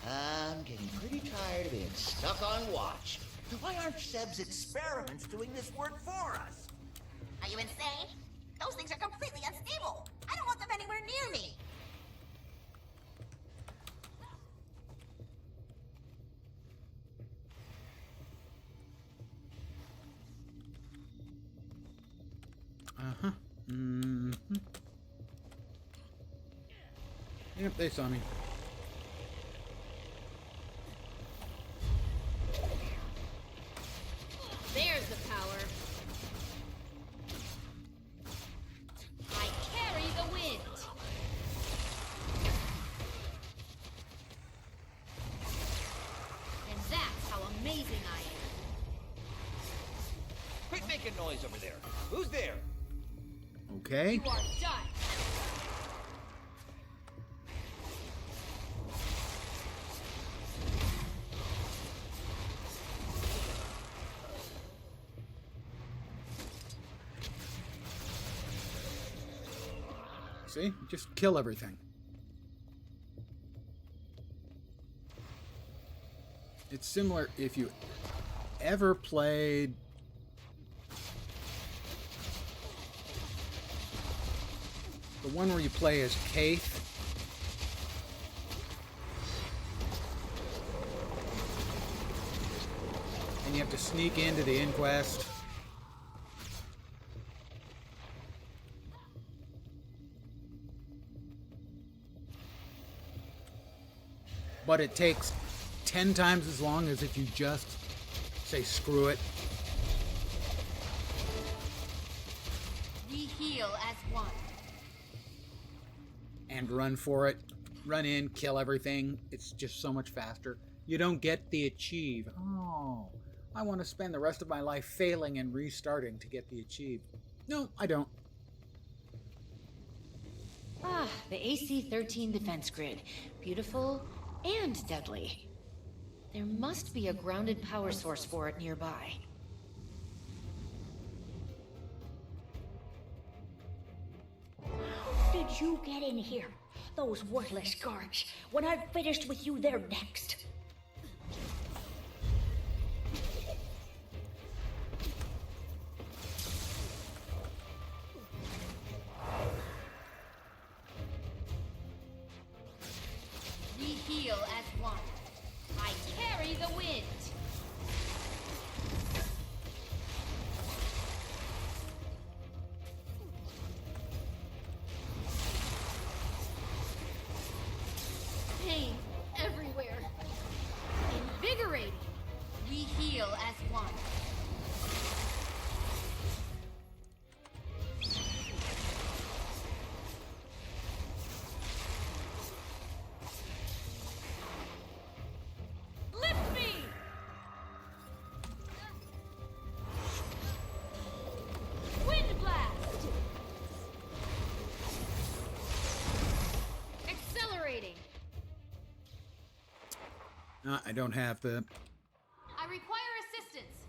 I'm getting pretty tired of being stuck on watch. Why aren't Seb's experiments doing this work for us? Are you insane? Those things are completely unstable. I don't want them anywhere near me. Uh-huh. Mm-hmm. Yep, they saw me. There's the power. I carry the wind. And that's how amazing I am. Quit making noise over there. Who's there? Okay. You are done. See? Just kill everything. It's similar if you ever played the one where you play as Kaith. And you have to sneak into the inquest. But it takes 10 times as long as if you just say screw it. We heal as one. And run for it. Run in, kill everything. It's just so much faster. You don't get the achieve. Oh, I want to spend the rest of my life failing and restarting to get the achieve. No, I don't. Ah, the AC-13 defense grid. Beautiful and deadly. There must be a grounded power source for it nearby. Did you get in here? Those worthless guards. When I've finished with you, they're next. We heal as one. I carry the wind. Pain everywhere. Invigorating. We heal as one. Lift me! Wind blast! Accelerating. I don't have the I require assistance.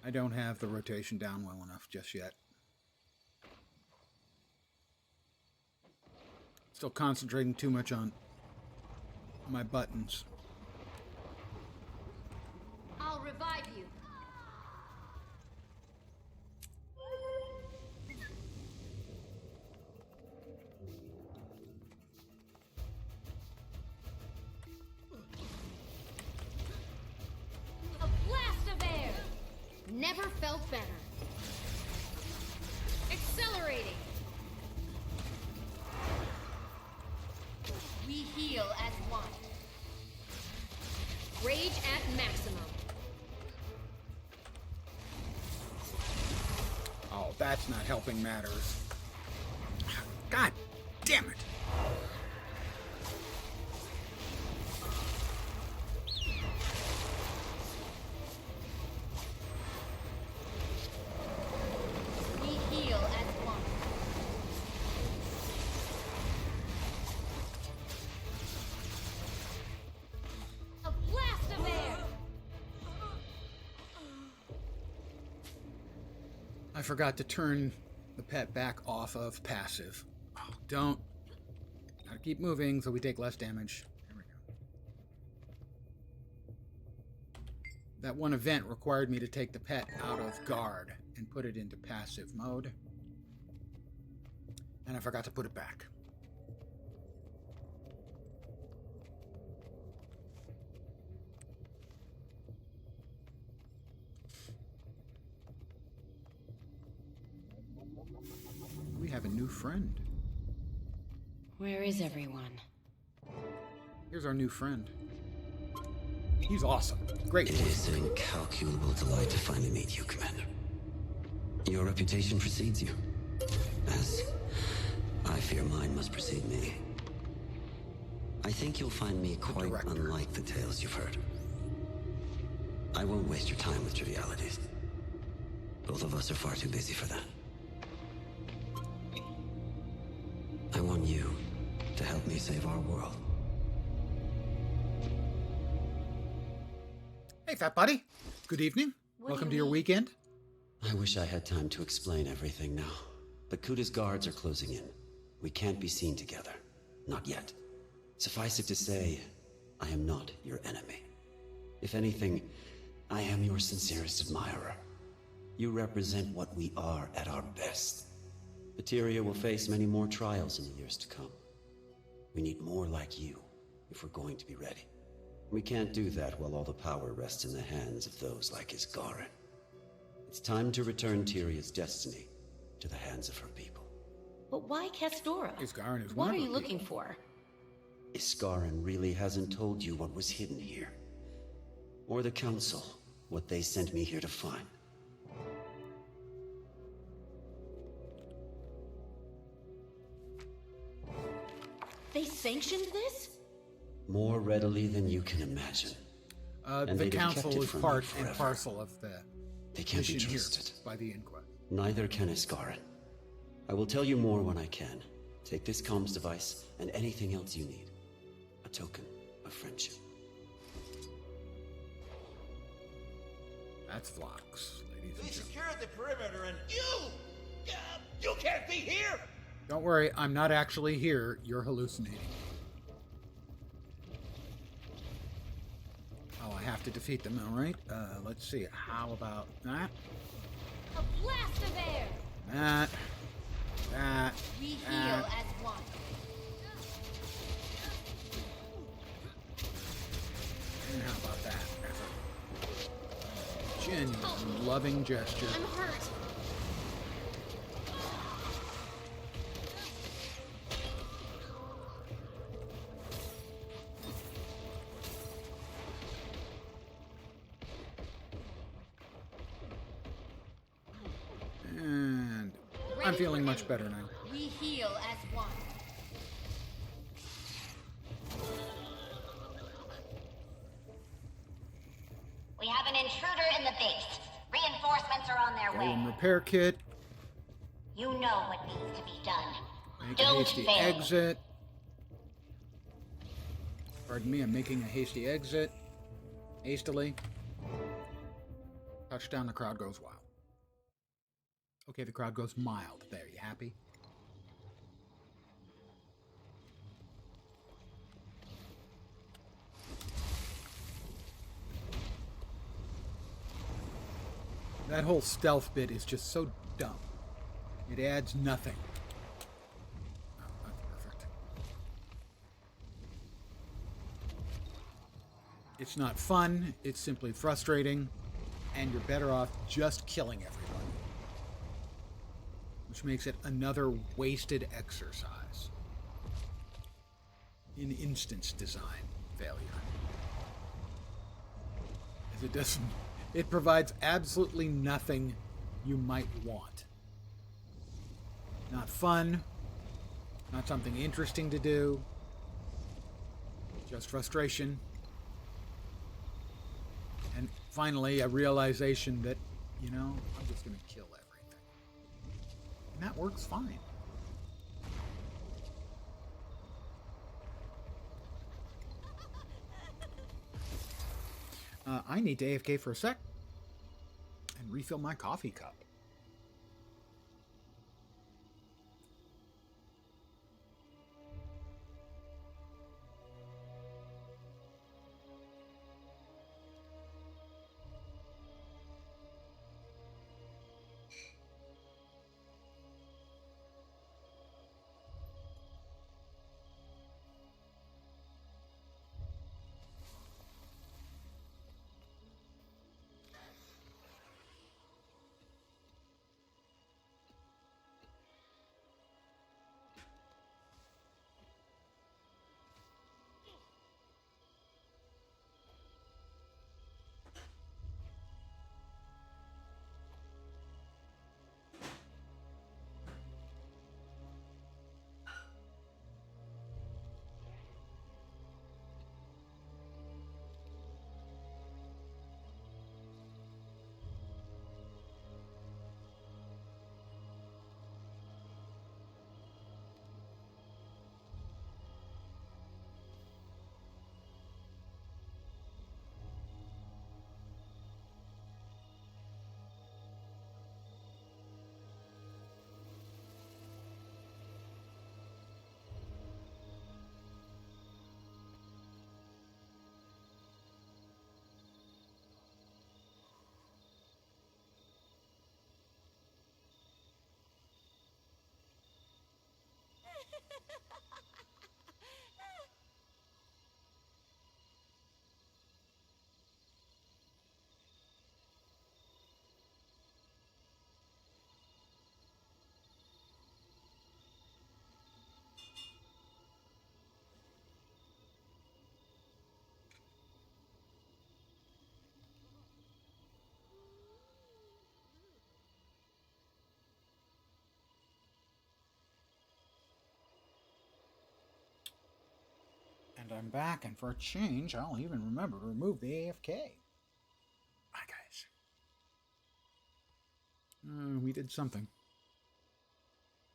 I don't have the rotation down well enough just yet. Still concentrating too much on my buttons. I'll revive you. A blast of air. Never felt better. Accelerating. We heal as one. Rage at maximum. Oh, that's not helping matters. God damn it. We heal as one. A blast of air. I forgot to turn the pet back off of passive. Oh, don't. Gotta keep moving so we take less damage. There we go. That one event required me to take the pet out of guard and put it into passive mode. And I forgot to put it back. We have a new friend. Where is everyone? Here's our new friend. He's awesome. Great. It is an incalculable delight to finally meet you, Commander. Your reputation precedes you, as I fear mine must precede me. I think you'll find me quite unlike the tales you've heard. I won't waste your time with trivialities. Both of us are far too busy for that. I want you to help me save our world. Hey, fat buddy. Good evening. Welcome to your weekend. I wish I had time to explain everything now, but Kuda's guards are closing in. We can't be seen together. Not yet. Suffice it to say, I am not your enemy. If anything, I am your sincerest admirer. You represent what we are at our best. Materia will face many more trials in the years to come. We need more like you if we're going to be ready. We can't do that while all the power rests in the hands of those like Isgarin. It's time to return Tyria's destiny to the hands of her people. But why Castora? Isgarin is What are you looking for? Isgarin really hasn't told you what was hidden here. Or the Council, what they sent me here to find. They sanctioned this? More readily than you can imagine. The council is part and parcel of the They can't be mission here trusted. by the Inquest. Neither can Isgarin. I will tell you more when I can. Take this comms device and anything else you need. A token of friendship. That's Vlox, ladies and They gentlemen. secured the perimeter and you can't be here! Don't worry, I'm not actually here. You're hallucinating. Oh, I have to defeat them, all right? Let's see. How about that? A blast of air! That. We heal that. as one. And how about that? As a genuine, loving gesture. I'm hurt. And I'm feeling much better now. We heal as one. We have an intruder in the base. Reinforcements are on their Golem way. repair kit. You know what needs to be done. Make a Don't hasty fail. exit. Pardon me, I'm making a hasty exit. Hastily. Touchdown, the crowd goes wild. Okay, the crowd goes mild. There, you happy? That whole stealth bit is just so dumb. It adds nothing. Oh, that's perfect. It's not fun, it's simply frustrating, and you're better off just killing everybody. Which makes it another wasted exercise in instance design failure. As it doesn't, it provides absolutely nothing you might want. Not fun, not something interesting to do, just frustration. And finally, a realization that, you know, I'm just going to kill everything. And that works fine. I need to AFK for a sec and refill my coffee cup. And I'm back, and for a change, I'll even remember to remove the AFK. Bye, guys. We did something.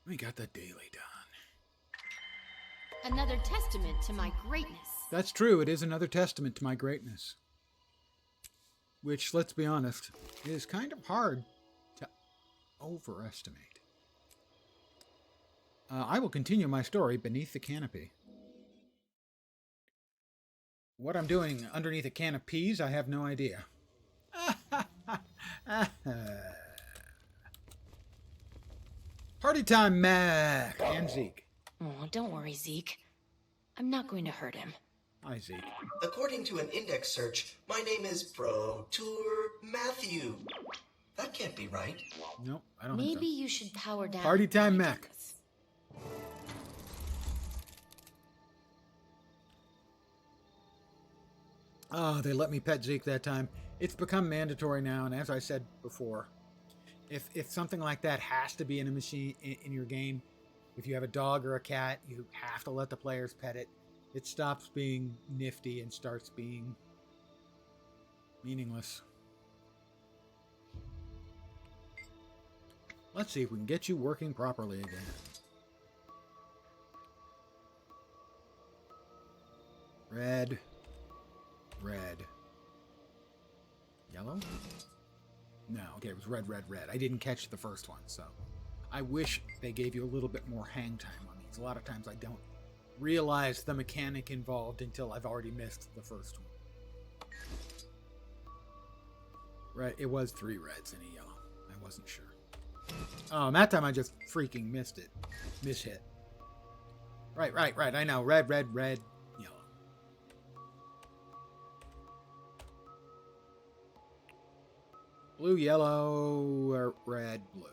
We got the daily done. Another testament to my greatness. That's true. It is another testament to my greatness. Which, let's be honest, is kind of hard to overestimate. I will continue my story beneath the canopy. What I'm doing underneath a can of peas, I have no idea. Party time, Mac and Zeke. Oh, don't worry, Zeke. I'm not going to hurt him. Hi, Zeke. According to an index search, my name is Pro Tour Matthew. That can't be right. Nope, I don't think so. Maybe you should power down. Party time, Mac. Oh, they let me pet Zeke that time. It's become mandatory now, and as I said before, if something like that has to be in a machine in your game, if you have a dog or a cat, you have to let the players pet it. It stops being nifty and starts being meaningless. Let's see if we can get you working properly again. Red. Red. Yellow? No, okay, it was red, red, red. I didn't catch the first one, so I wish they gave you a little bit more hang time on these. A lot of times I don't realize the mechanic involved until I've already missed the first one. Right, it was 3 reds and a yellow. I wasn't sure. Oh, and that time I just freaking missed it. Mishit. Right, I know. Red, red, red, yellow. Blue, yellow, red, blue.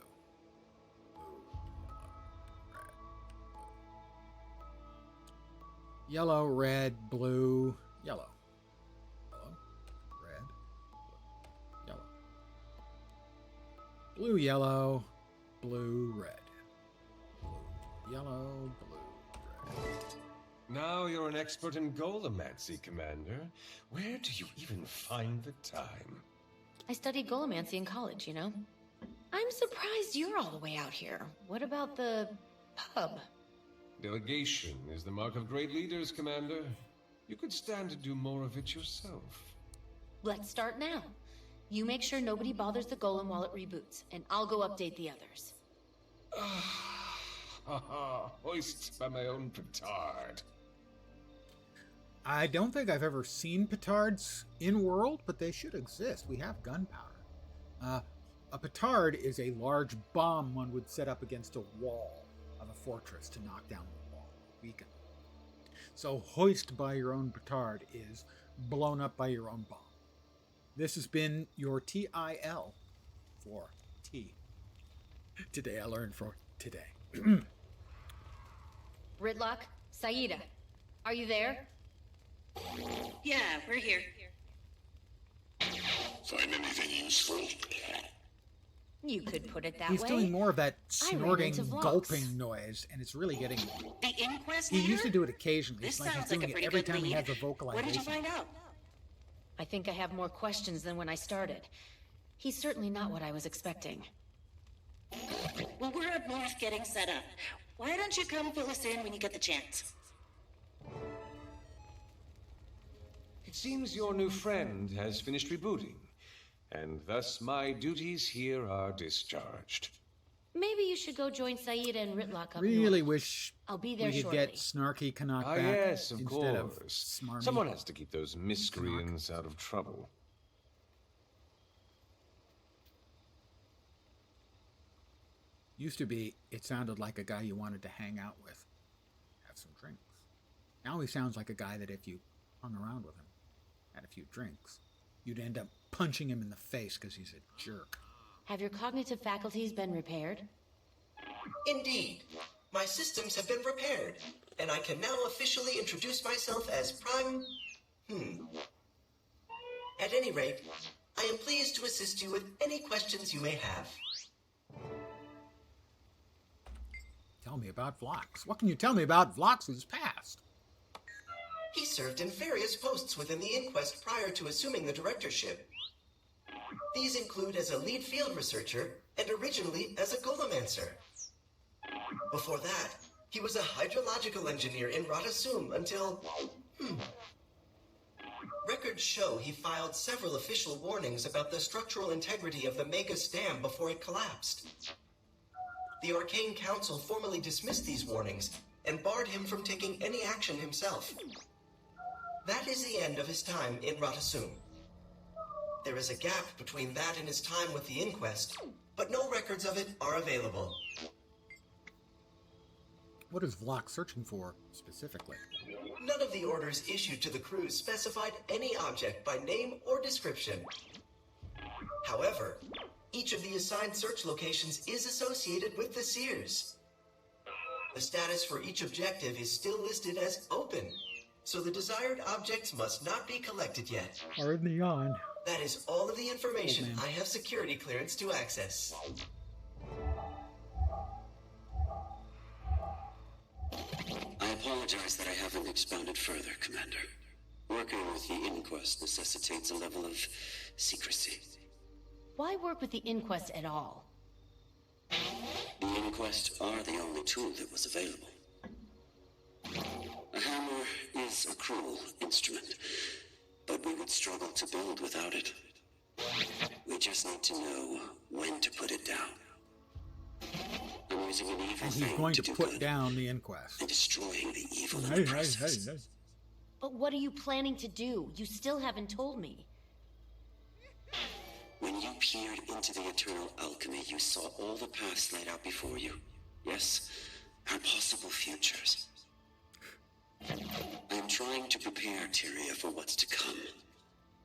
Yellow, red, blue, yellow. Yellow, red, blue, yellow. Blue, yellow, blue, red. Blue, yellow, blue, red. Now you're an expert in Golomancy, Commander. Where do you even find the time? I studied Golomancy in college, you know? I'm surprised you're all the way out here. What about the pub? Delegation is the mark of great leaders, Commander. You could stand to do more of it yourself. Let's start now. You make sure nobody bothers the golem while it reboots, and I'll go update the others. Hoist by my own petard. I don't think I've ever seen petards in world, but they should exist. We have gunpowder. A petard is a large bomb one would set up against a wall of a fortress to knock down the wall, weaken. So hoist by your own petard is blown up by your own bomb. This has been your TIL for T. Today I learned for today. Ridlock, Saida, are you there? Yeah, we're here. Find anything useful? You could put it that He's way. doing more of that snorting, into Vox. gulping noise, and it's really getting... The inquest He used to do it occasionally. This It's like he's sounds like doing a it pretty every good time he lead. has a vocalization. What did you find out? I think I have more questions than when I started. He's certainly not what I was expecting. Well, we're up north getting set up. Why don't you come fill us in when you get the chance? It seems your new friend has finished rebooting, and thus my duties here are discharged. Maybe you should go join Saida and Ritlock up Really north. wish I'll be there we could shortly. get Snarky Canuck Ah, back yes, of instead of course. Smarmy. Someone has to keep those miscreants out of trouble. Used to be, it sounded like a guy you wanted to hang out with, have some drinks. Now he sounds like a guy that if you hung around with him, had a few drinks, you'd end up punching him in the face because he's a jerk. Have your cognitive faculties been repaired? Indeed. My systems have been repaired, and I can now officially introduce myself as Prime... At any rate, I am pleased to assist you with any questions you may have. Tell me about Vlox. What can you tell me about Vlox's past? He served in various posts within the Inquest prior to assuming the directorship. These include as a lead field researcher and originally as a golomancer. Before that, he was a hydrological engineer in Radasum until... Records show he filed several official warnings about the structural integrity of the Magus Dam before it collapsed. The Arcane Council formally dismissed these warnings and barred him from taking any action himself. That is the end of his time in Radasum. There is a gap between that and his time with the Inquest, but no records of it are available. What is Vlock searching for, specifically? None of the orders issued to the crews specified any object by name or description. However, each of the assigned search locations is associated with the Seers. The status for each objective is still listed as open, so the desired objects must not be collected yet. Or neon. That is all of the information I have security clearance to access. I apologize that I haven't expounded further, Commander. Working with the Inquest necessitates a level of secrecy. Why work with the Inquest at all? The Inquest are the only tool that was available. A hammer is a cruel instrument, but we would struggle to build without it. We just need to know when to put it down. I'm using an evil And thing he's going to do put good down the Inquest. and destroying the evil in the process. But what are you planning to do? You still haven't told me. When you peered into the eternal alchemy, you saw all the paths laid out before you. Yes, and possible futures. I'm trying to prepare Tyria for what's to come.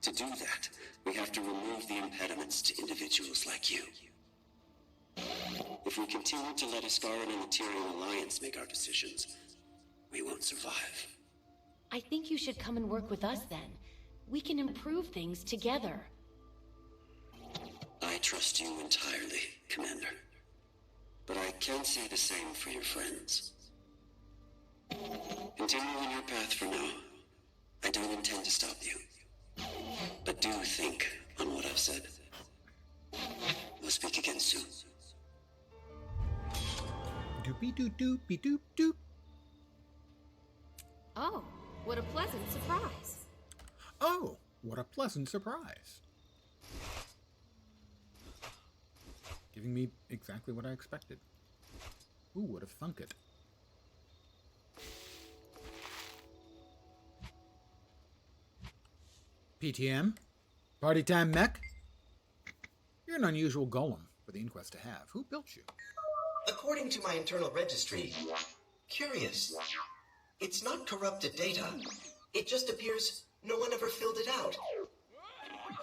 To do that, we have to remove the impediments to individuals like you. If we continue to let Iskaran and the Tyrian Alliance make our decisions, we won't survive. I think you should come and work with us then. We can improve things together. I trust you entirely, Commander. But I can't say the same for your friends. Continue on your path for now. I don't intend to stop you. But do think on what I've said. We'll speak again soon. Doopy doop doopy doop doop. Oh, what a pleasant surprise. Oh, what a pleasant surprise. Giving me exactly what I expected. Who would have thunk it? PTM? Party time mech? You're an unusual golem for the Inquest to have. Who built you? According to my internal registry, curious. It's not corrupted data. It just appears no one ever filled it out.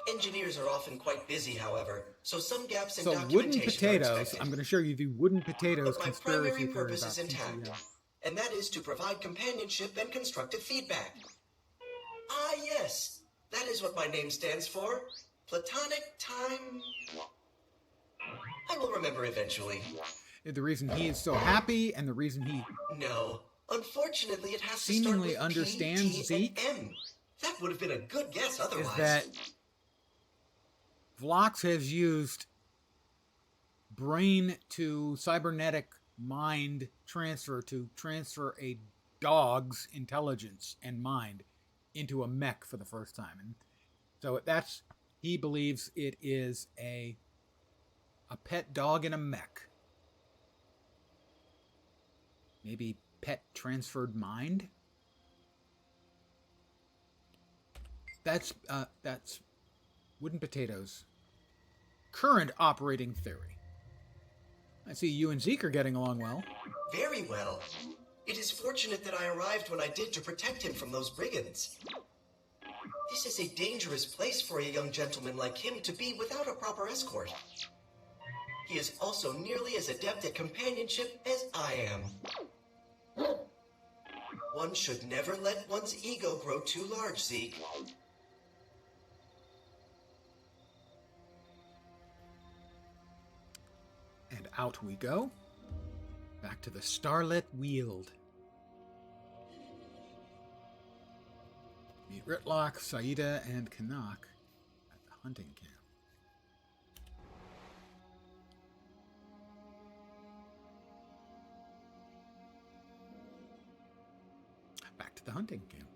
Engineers are often quite busy, however, so some gaps in So documentation wooden potatoes. are expected. I'm going to show you the wooden potatoes But my conspiracy primary theory purpose about is intact, PTM. and that is to provide companionship and constructive feedback. Ah, yes, that is what my name stands for. Platonic Time. I will remember eventually. The reason he is so happy and the reason he No, unfortunately, it has seemingly to start with understands P, T, Zeke and M. That would have been a good guess otherwise. is that Vlox has used brain to cybernetic mind transfer to transfer a dog's intelligence and mind into a mech for the first time. And so that's, he believes it is a pet dog in a mech. Maybe pet transferred mind? That's Wooden Potatoes' current operating theory. I see you and Zeke are getting along well. Very well. It is fortunate that I arrived when I did to protect him from those brigands. This is a dangerous place for a young gentleman like him to be without a proper escort. He is also nearly as adept at companionship as I am. One should never let one's ego grow too large, Zeke. And out we go. Back to the starlit Weald. Meet Ritlock, Saida, and Kanak at the hunting camp. Back to the hunting camp.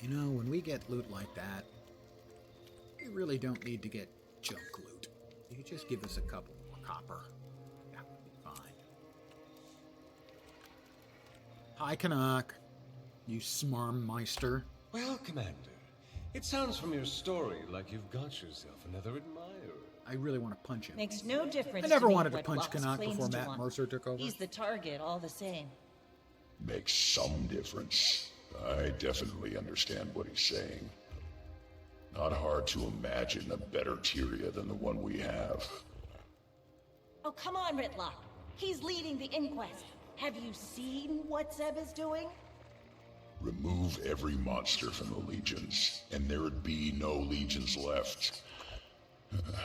You know, when we get loot like that, we really don't need to get junk loot. You could just give us a couple more copper. That would be fine. Hi, Kanak. You smarmmeister. Well, Commander, it sounds from your story like you've got yourself another admirer. I really want to punch him. Makes no difference. I never to me wanted to what punch Locke's Kanak claims before to Matt him. Mercer took over. He's the target all the same. Makes some difference. I definitely understand what he's saying. Not hard to imagine a better Tyria than the one we have. Oh, come on, Ritlock. He's leading the inquest. Have you seen what Zeb is doing? Remove every monster from the legions, and there would be no legions left.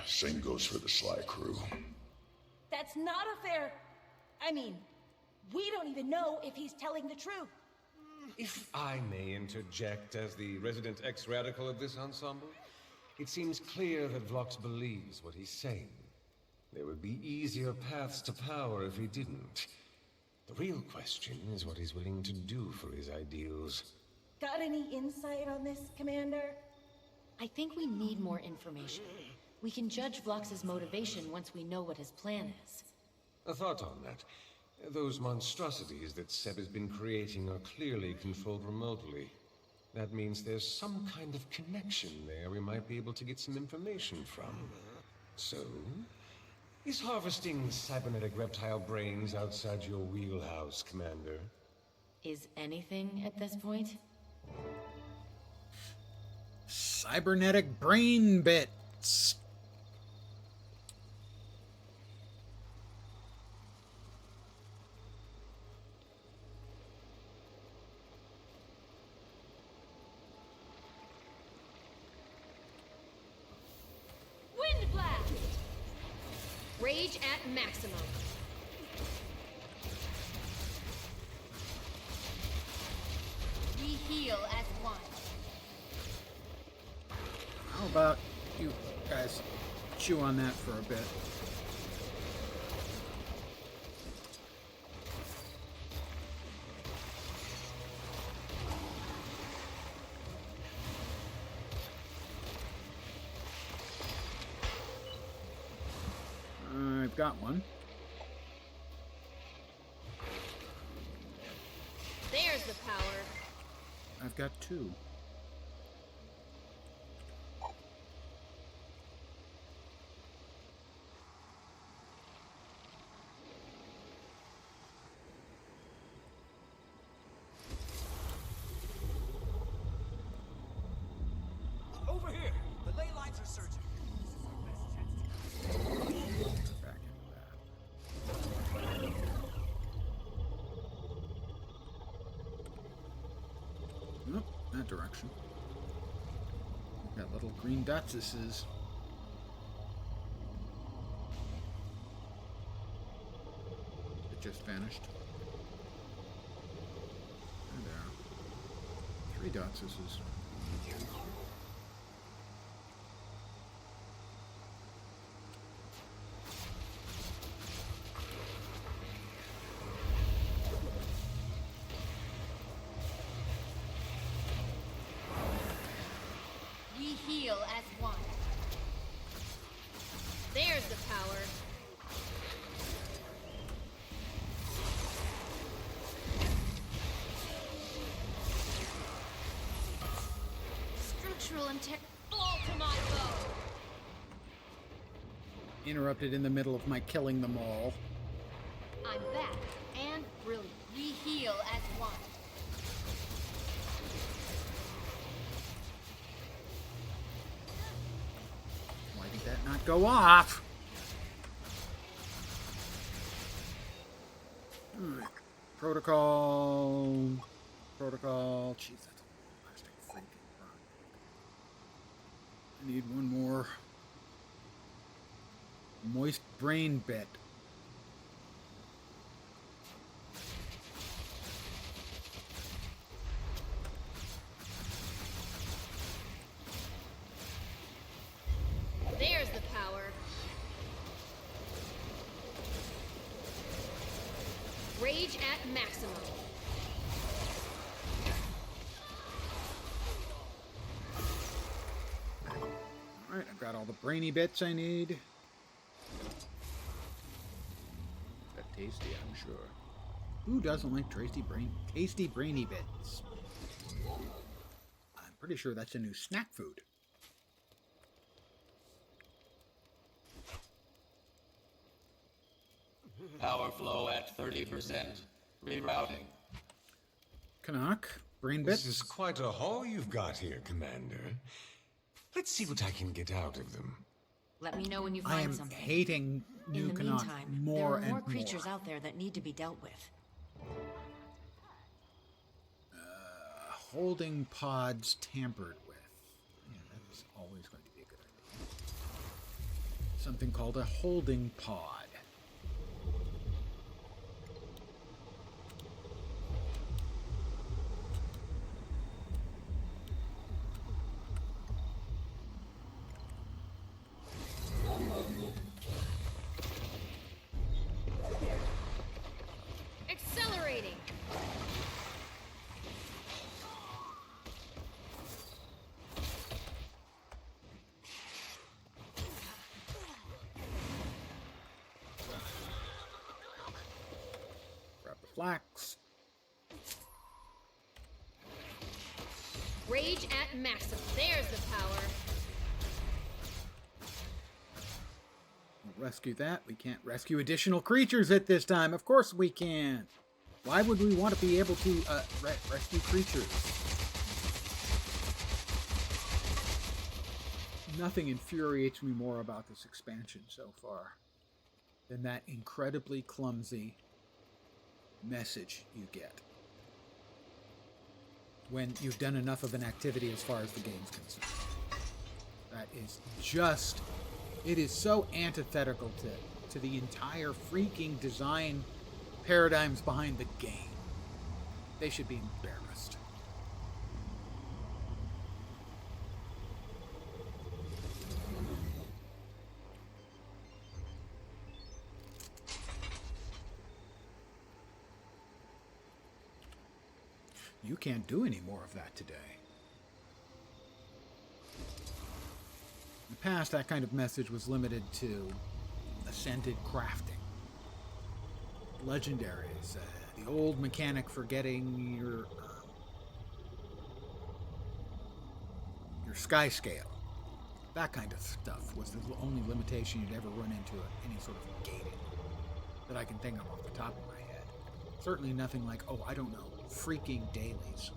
Same goes for the Sly crew. That's not a fair... I mean, we don't even know if he's telling the truth. If I may interject as the resident ex-radical of this ensemble, it seems clear that Vlox believes what he's saying. There would be easier paths to power if he didn't. The real question is what he's willing to do for his ideals. Got any insight on this, Commander? I think we need more information. We can judge Vlox's motivation once we know what his plan is. A thought on that. Those monstrosities that Seb has been creating are clearly controlled remotely. That means there's some kind of connection there we might be able to get some information from. So, is harvesting cybernetic reptile brains outside your wheelhouse, Commander? Is anything at this point? Cybernetic brain bits. Wind blast! Rage at maximum. We heal as one. How about you guys chew on that for a bit? I've got one. There's the power. I've got two. Over here! The ley lines are surging. Back into that. Nope, that direction. Got little green dots. This is. It just vanished. There they are. 3 dots. This is. We heal as one. There's the power. Structural fall to my bow. Interrupted in the middle of my killing them all. I'm back and brilliant. We heal as one. Why did that not go off? Alright. Protocol. Jeez, that's a plastic freaking burn. I need one more Moist brain bit. There's the power. Rage at maximum. Alright, I've got all the brainy bits I need. That's tasty, I'm sure. Who doesn't like tasty brainy bits? I'm pretty sure that's a new snack food. Power flow at 30%. Rerouting. Canuck, brain bits. This is quite a haul you've got here, Commander. Let's see what I can get out of them. Let me know when you I find am something. hating new In the Canuck meantime, more there are and more more. creatures out there that need to be dealt with. Holding pods tampered with. Yeah, that's always going to be a good idea. Something called a holding pod. Accelerating. Grab the flax. Rage at maximum. There's the power. Rescue that. We can't rescue additional creatures at this time. Of course we can. Why would we want to be able to rescue creatures? Nothing infuriates me more about this expansion so far than that incredibly clumsy message you get when you've done enough of an activity as far as the game's concerned. That is just... It is so antithetical to the entire freaking design paradigms behind the game. They should be embarrassed. You can't do any more of that today. In the past, that kind of message was limited to ascended crafting. Legendaries, the old mechanic for getting your sky scale. That kind of stuff was the only limitation you'd ever run into any sort of gating that I can think of off the top of my head. Certainly nothing like, oh, I don't know, freaking dailies.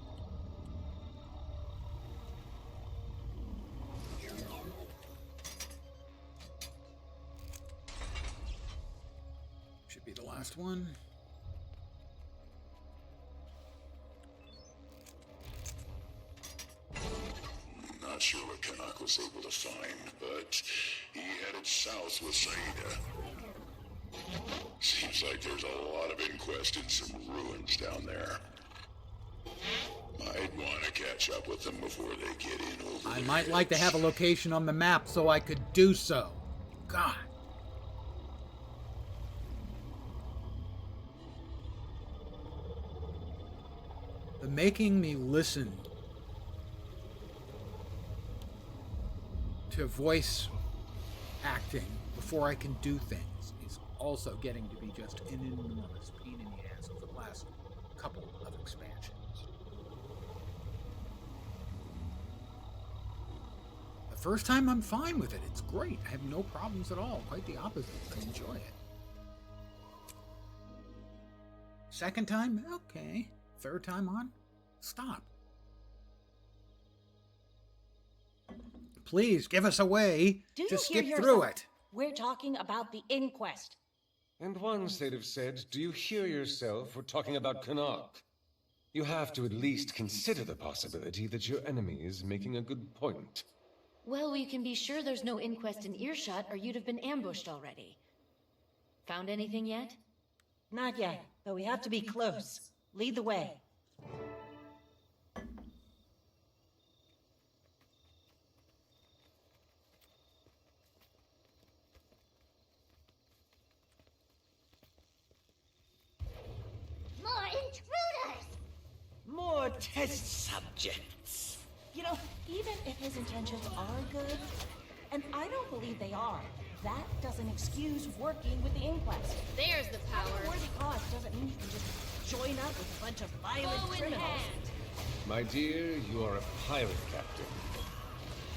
Should be the last one. Not sure what Canuck was able to find, but he headed south with Saida. Seems like there's a lot of inquest in some ruins down there. Might want to catch up with them before they get in over I their might like to heads. have a location on the map so I could do so. God. The making me listen to voice acting before I can do things is also getting to be just an enormous pain in the ass over the last couple of expansions. The first time I'm fine with it. It's great. I have no problems at all. Quite the opposite. I enjoy it. Second time? Okay. Third time on? Stop. Please give us a way to skip through it. We're talking about the inquest. And once they'd have said, do you hear yourself? We're talking about Canuck. You have to at least consider the possibility that your enemy is making a good point. Well, we can be sure there's no inquest in earshot, or you'd have been ambushed already. Found anything yet? Not yet, but we have to be close. Lead the way. More intruders! More test subjects. You know, even if his intentions are good, and I don't believe they are, that doesn't excuse working with the inquest. There's the power. Having a worthy cause doesn't mean you can just join up with a bunch of violent Bow in criminals. hand. My dear, you are a pirate captain.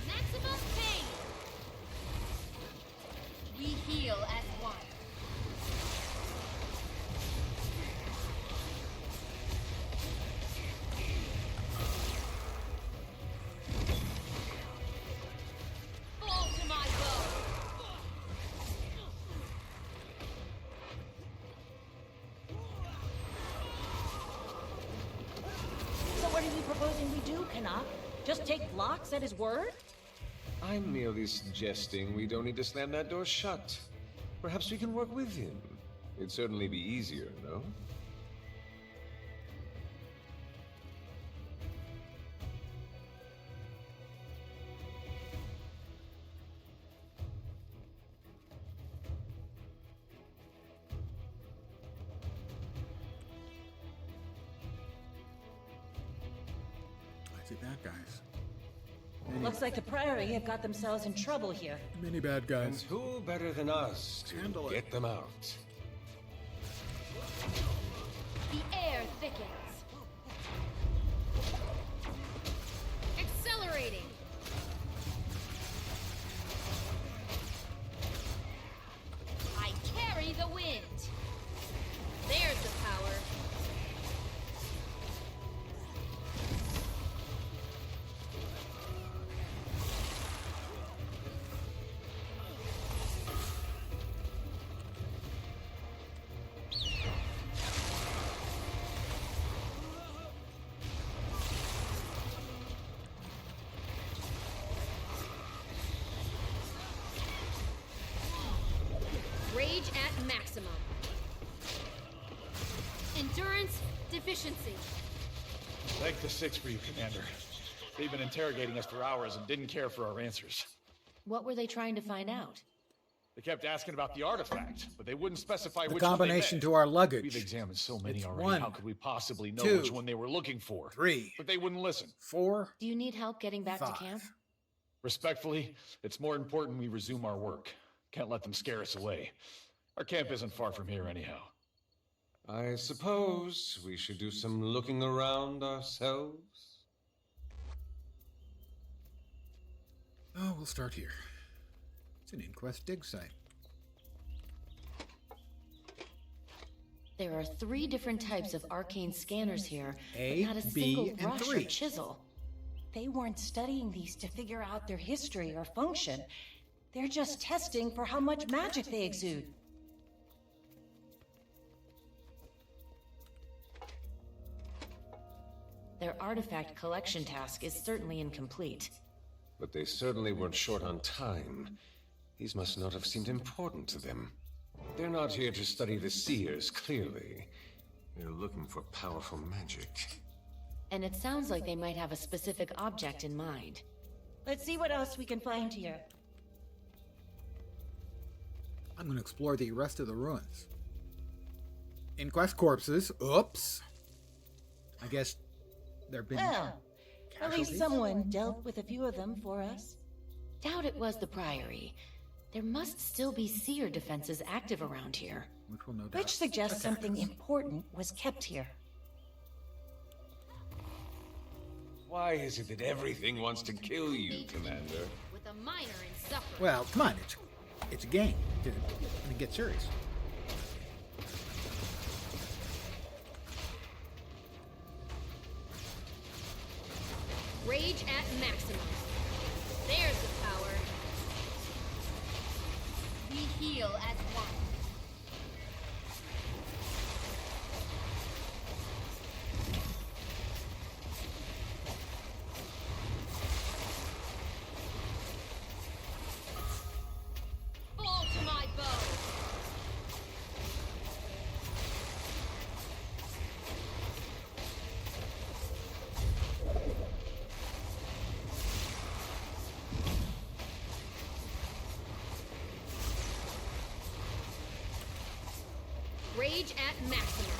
Maximum pain! We heal as one. Fall to my bow! So what are you proposing we do, Canuck? Just take blocks at his word? I'm merely suggesting we don't need to slam that door shut. Perhaps we can work with him. It'd certainly be easier, no? I see bad guys. Looks like the Priory have got themselves in trouble here. Many bad And guys. who better than us to Handle it. get them out? The air thickens. Accelerating. I carry the wind. There's the power. Rage at maximum. Endurance deficiency. Thank the Six for you, Commander. They've been interrogating us for hours and didn't care for our answers. What were they trying to find out? They kept asking about the artifact, but they wouldn't specify The which one they combination meant. to our luggage. We've examined so many It's already. 1, How could we possibly know 2, which one they were looking for? 3. But they wouldn't listen. 4. Do you need help getting back 5. to camp? Respectfully, it's more important we resume our work. Can't let them scare us away. Our camp isn't far from here anyhow. I suppose we should do some looking around ourselves. Oh, we'll start here. It's an inquest dig site. There are 3 different types of arcane scanners here, A, but not a B, single and brush 3. or chisel. They weren't studying these to figure out their history or function. They're just testing for how much magic they exude. Their artifact collection task is certainly incomplete. But they certainly weren't short on time. These must not have seemed important to them. They're not here to study the seers, clearly. They're looking for powerful magic. And it sounds like they might have a specific object in mind. Let's see what else we can find here. I'm going to explore the rest of the ruins. Inquest corpses. Oops. I guess there have been Well, at least casualties? someone dealt with a few of them for us. Doubt it was the Priory. There must still be seer defenses active around here. Which will no doubt Which suggests attack something us. important was kept here. Why is it that everything wants to kill you, Commander? With a minor in suffering. Well, come on, it's a game. I mean, get serious. Rage at maximum. There's the power. We heal as one. Rage at maximum.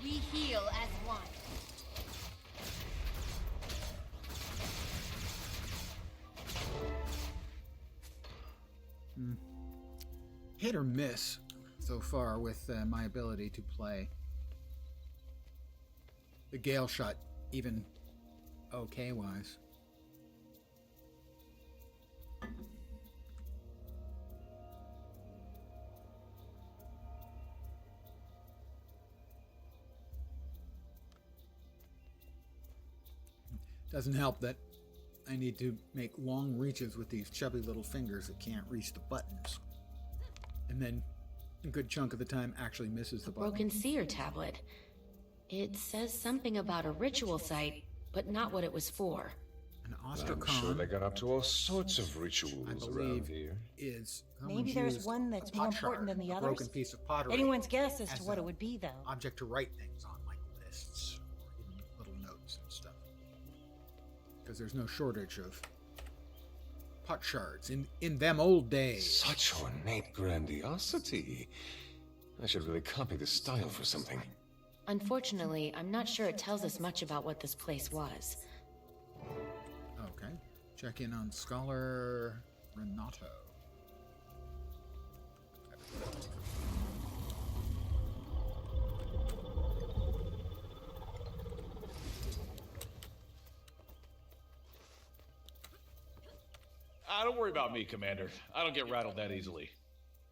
We heal as one. Hit or miss so far with my ability to play the Galeshot, even okay wise. Doesn't help that I need to make long reaches with these chubby little fingers that can't reach the buttons. And then a good chunk of the time actually misses the button. Broken seer tablet. It says something about a ritual site, but not what it was for. An I'm sure they got up to all sorts of rituals around here. Is maybe there's one that's more important than the others. Broken piece of pottery. Anyone's guess as to what it would be, though. Object to write things on, like lists or even little notes and stuff. Because there's no shortage of pot shards in them old days. Such ornate grandiosity. I should really copy this style for something. Unfortunately, I'm not sure it tells us much about what this place was. Okay. Check in on Scholar Renato. Don't worry about me, Commander. I don't get rattled that easily.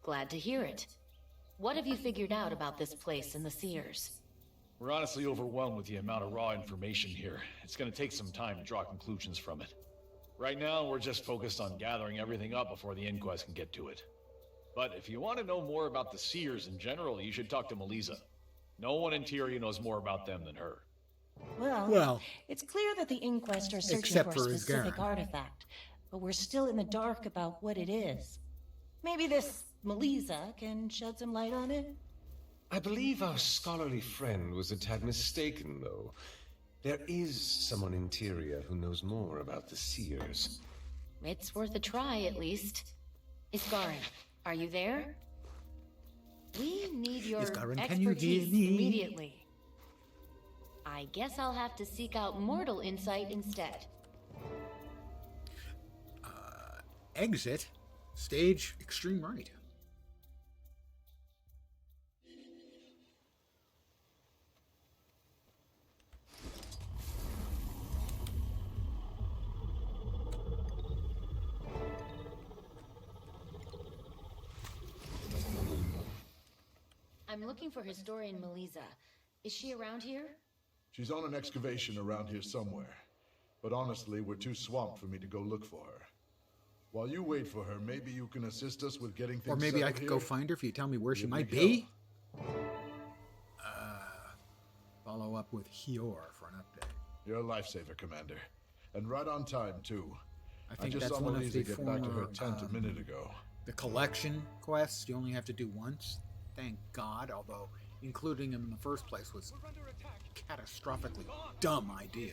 Glad to hear it. What have you figured out about this place and the Seers? We're honestly overwhelmed with the amount of raw information here. It's gonna take some time to draw conclusions from it. Right now, we're just focused on gathering everything up before the inquest can get to it. But if you want to know more about the Seers in general, you should talk to Melissa. No one in Tyria knows more about them than her. Well, it's clear that the Inquest are searching except for a for specific Isgarin. artifact, but we're still in the dark about what it is. Maybe this Melissa can shed some light on it? I believe our scholarly friend was a tad mistaken, though. There is someone in Tyria who knows more about the Seers. It's worth a try, at least. Isgarin, are you there? We need your Isgarin, can you hear expertise me? immediately. I guess I'll have to seek out mortal insight instead. Exit. Stage extreme right. I'm looking for historian Melissa. Is she around here? She's on an excavation around here somewhere. But honestly, we're too swamped for me to go look for her. While you wait for her, maybe you can assist us with getting things Or maybe I settled could here? go find her if you tell me where she Here might we be. Follow up with Hior for an update. You're a lifesaver, Commander. And right on time, too. I think just that's saw one of Melissa the get back to her former, tent a minute ago. The collection quests you only have to do once. Thank God, although including him in the first place was a catastrophically dumb idea.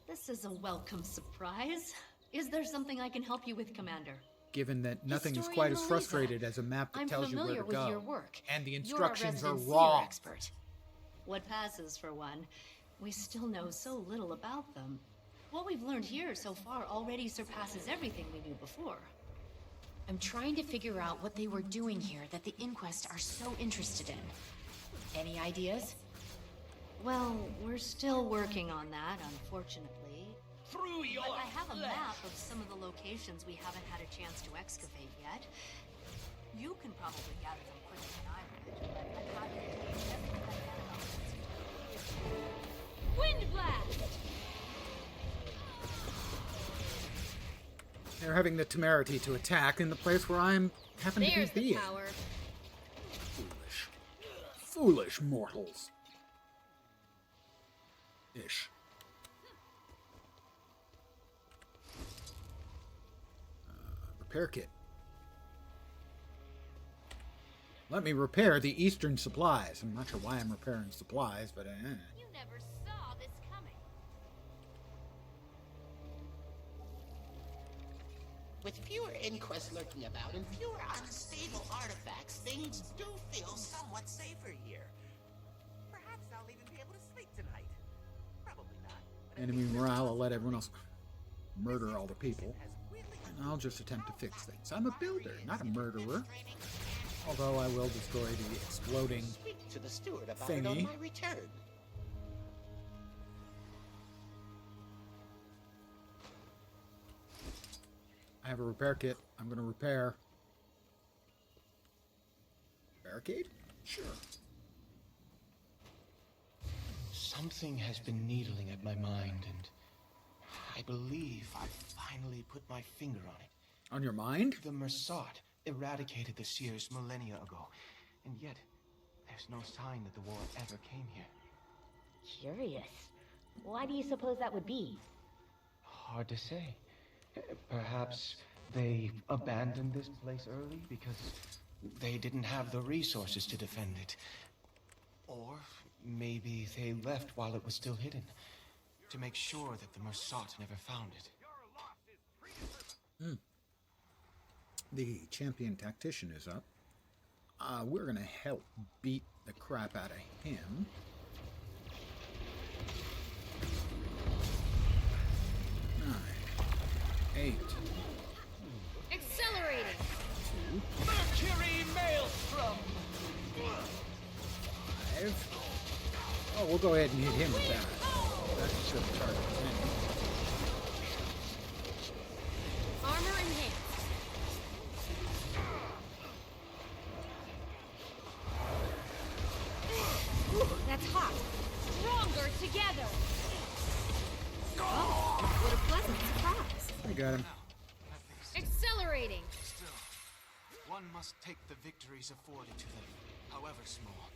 This is a welcome surprise. Is there something I can help you with, Commander? Given that nothing is Historian quite as Melissa, frustrated as a map that I'm tells you where familiar to with go. your work. And the You're a instructions are resident seer wrong. expert. What passes for one? We still know so little about them. What we've learned here so far already surpasses everything we knew before. I'm trying to figure out what they were doing here that the Inquest are so interested in. Any ideas? Well, we're still working on that, unfortunately. Through your But I have a flesh. map of some of the locations we haven't had a chance to excavate yet. You can probably gather them quicker than I would, but I'm happy to take everything I can about it. Wind blast! They're having the temerity to attack in the place where I'm happen There's to be the being. power. Foolish mortals. Ish. Repair kit. Let me repair the eastern supplies. I'm not sure why I'm repairing supplies, but You never saw this coming. With fewer inquests lurking about and fewer unstable artifacts, things do feel somewhat safer here. Perhaps I'll even be able to sleep tonight. Probably not. Enemy morale will let everyone else murder all the people. And I'll just attempt to fix things. I'm a builder, not a murderer. Although I will destroy the exploding Speak to the steward about it on thingy. my return. I have a repair kit. I'm going to repair. Barricade? Sure. Something has been needling at my mind, and I believe I finally put my finger on it. On your mind? The Mersat eradicated the Seers millennia ago, and yet there's no sign that the war ever came here. Curious. Why do you suppose that would be? Hard to say. Perhaps they abandoned this place early because they didn't have the resources to defend it. Or maybe they left while it was still hidden, to make sure that the Mersat never found it. The champion tactician is up. We're going to help beat the crap out of him. 9, 8. Accelerating. 2. Mercury Maelstrom. 5. Oh, we'll go ahead and hit him with that. That's just target 10. Armor enhanced. Ooh, that's hot. Stronger together. Oh, what a pleasant surprise. I got him. Accelerating. Still, one must take the victories afforded to them, however small.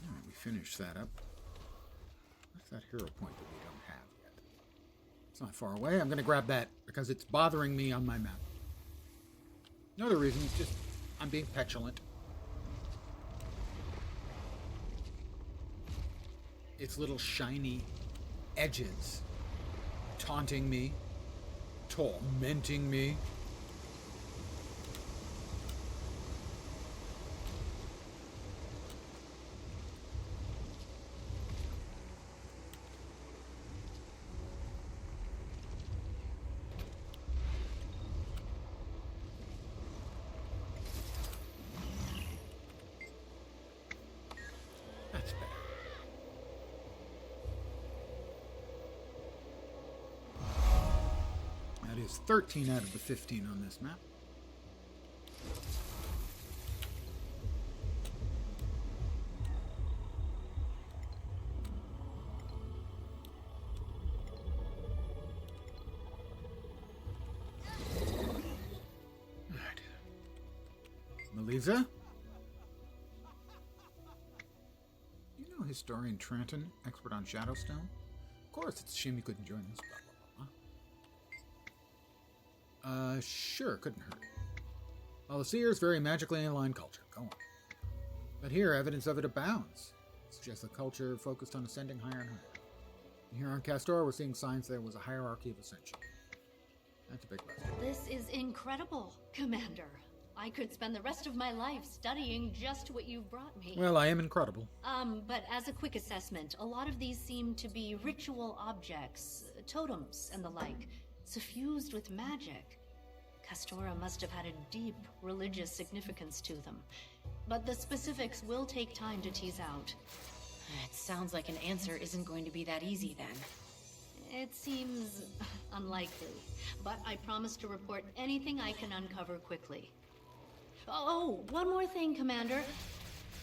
Alright, we finished that up. What's that hero point that we don't have yet? It's not far away. I'm going to grab that because it's bothering me on my map. No other reason, just I'm being petulant. Its little shiny edges taunting me, tormenting me. That's better. That is 13 out of the 15 on this map. Alright. Melissa? You know historian Trenton, expert on Shadowstone? Of course, it's a shame you couldn't join us. Blah, blah, blah. Sure, couldn't hurt. Well, the Seer's very magically aligned culture. Go on. But here, evidence of it abounds. Suggests a culture focused on ascending higher and higher. And here on Castor, we're seeing signs there was a hierarchy of ascension. That's a big list. This is incredible, Commander. I could spend the rest of my life studying just what you've brought me. Well, I am incredible. But as a quick assessment, a lot of these seem to be ritual objects, totems and the like, suffused with magic. Castora must have had a deep religious significance to them. But the specifics will take time to tease out. It sounds like an answer isn't going to be that easy then. It seems unlikely, but I promise to report anything I can uncover quickly. Oh, one more thing, Commander.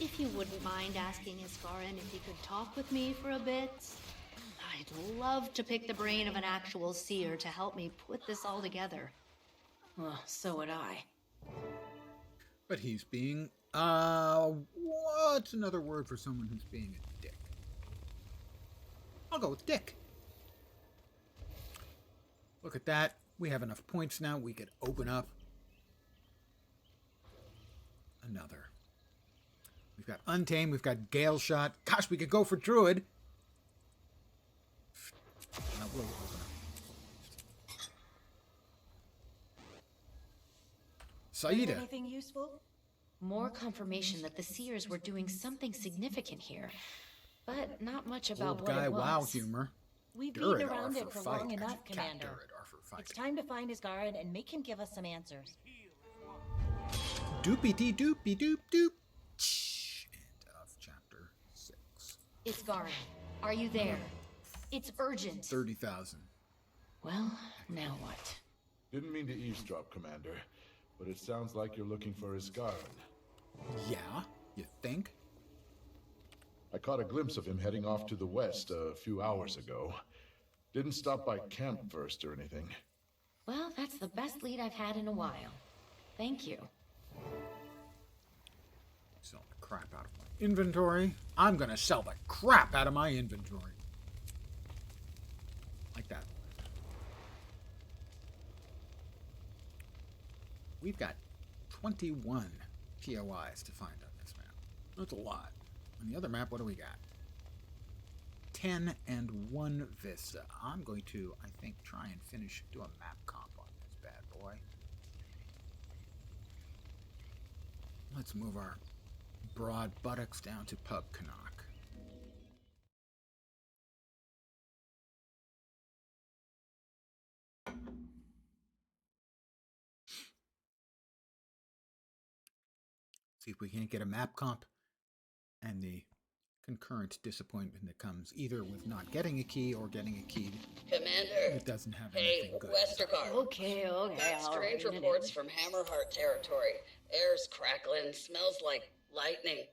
If you wouldn't mind asking Iskarin if he could talk with me for a bit. I'd love to pick the brain of an actual seer to help me put this all together. Well, so would I. But he's being, what's another word for someone who's being a dick? I'll go with dick. Look at that. We have enough points now. We could open up another. We've got Untamed, we've got Galeshot. Gosh, we could go for Druid. We'll open up. Saida. Anything useful? More confirmation that the Seers were doing something significant here, but not much about Old what guy it was. wow humor. We've Durid beaten are around it for for fight. long enough, Cat Commander. Durid are for fight. It's time to find his guard and make him give us some answers. Doopy dee doopy doop doop. End of chapter 6. Isgarin, are you there? It's urgent. 30,000. Well, now what? Didn't mean to eavesdrop, Commander, but it sounds like you're looking for Isgarin. Yeah? You think? I caught a glimpse of him heading off to the west a few hours ago. Didn't stop by camp first or anything. Well, that's the best lead I've had in a while. Thank you. Sell the crap out of my inventory. I'm gonna sell the crap out of my inventory. Like that. We've got 21 POIs to find on this map. That's a lot. On the other map, what do we got? 10 and 1 Vista. I'm going to, I think, try and do a map comp on this bad boy. Let's move our broad buttocks down to Pub Canuck. See if we can't get a map comp and the concurrent disappointment that comes either with not getting a key or getting a key Commander, that doesn't have hey, anything good. Westergaard. Okay, Got strange reports from Hammerheart territory. Air's crackling, smells like lightning.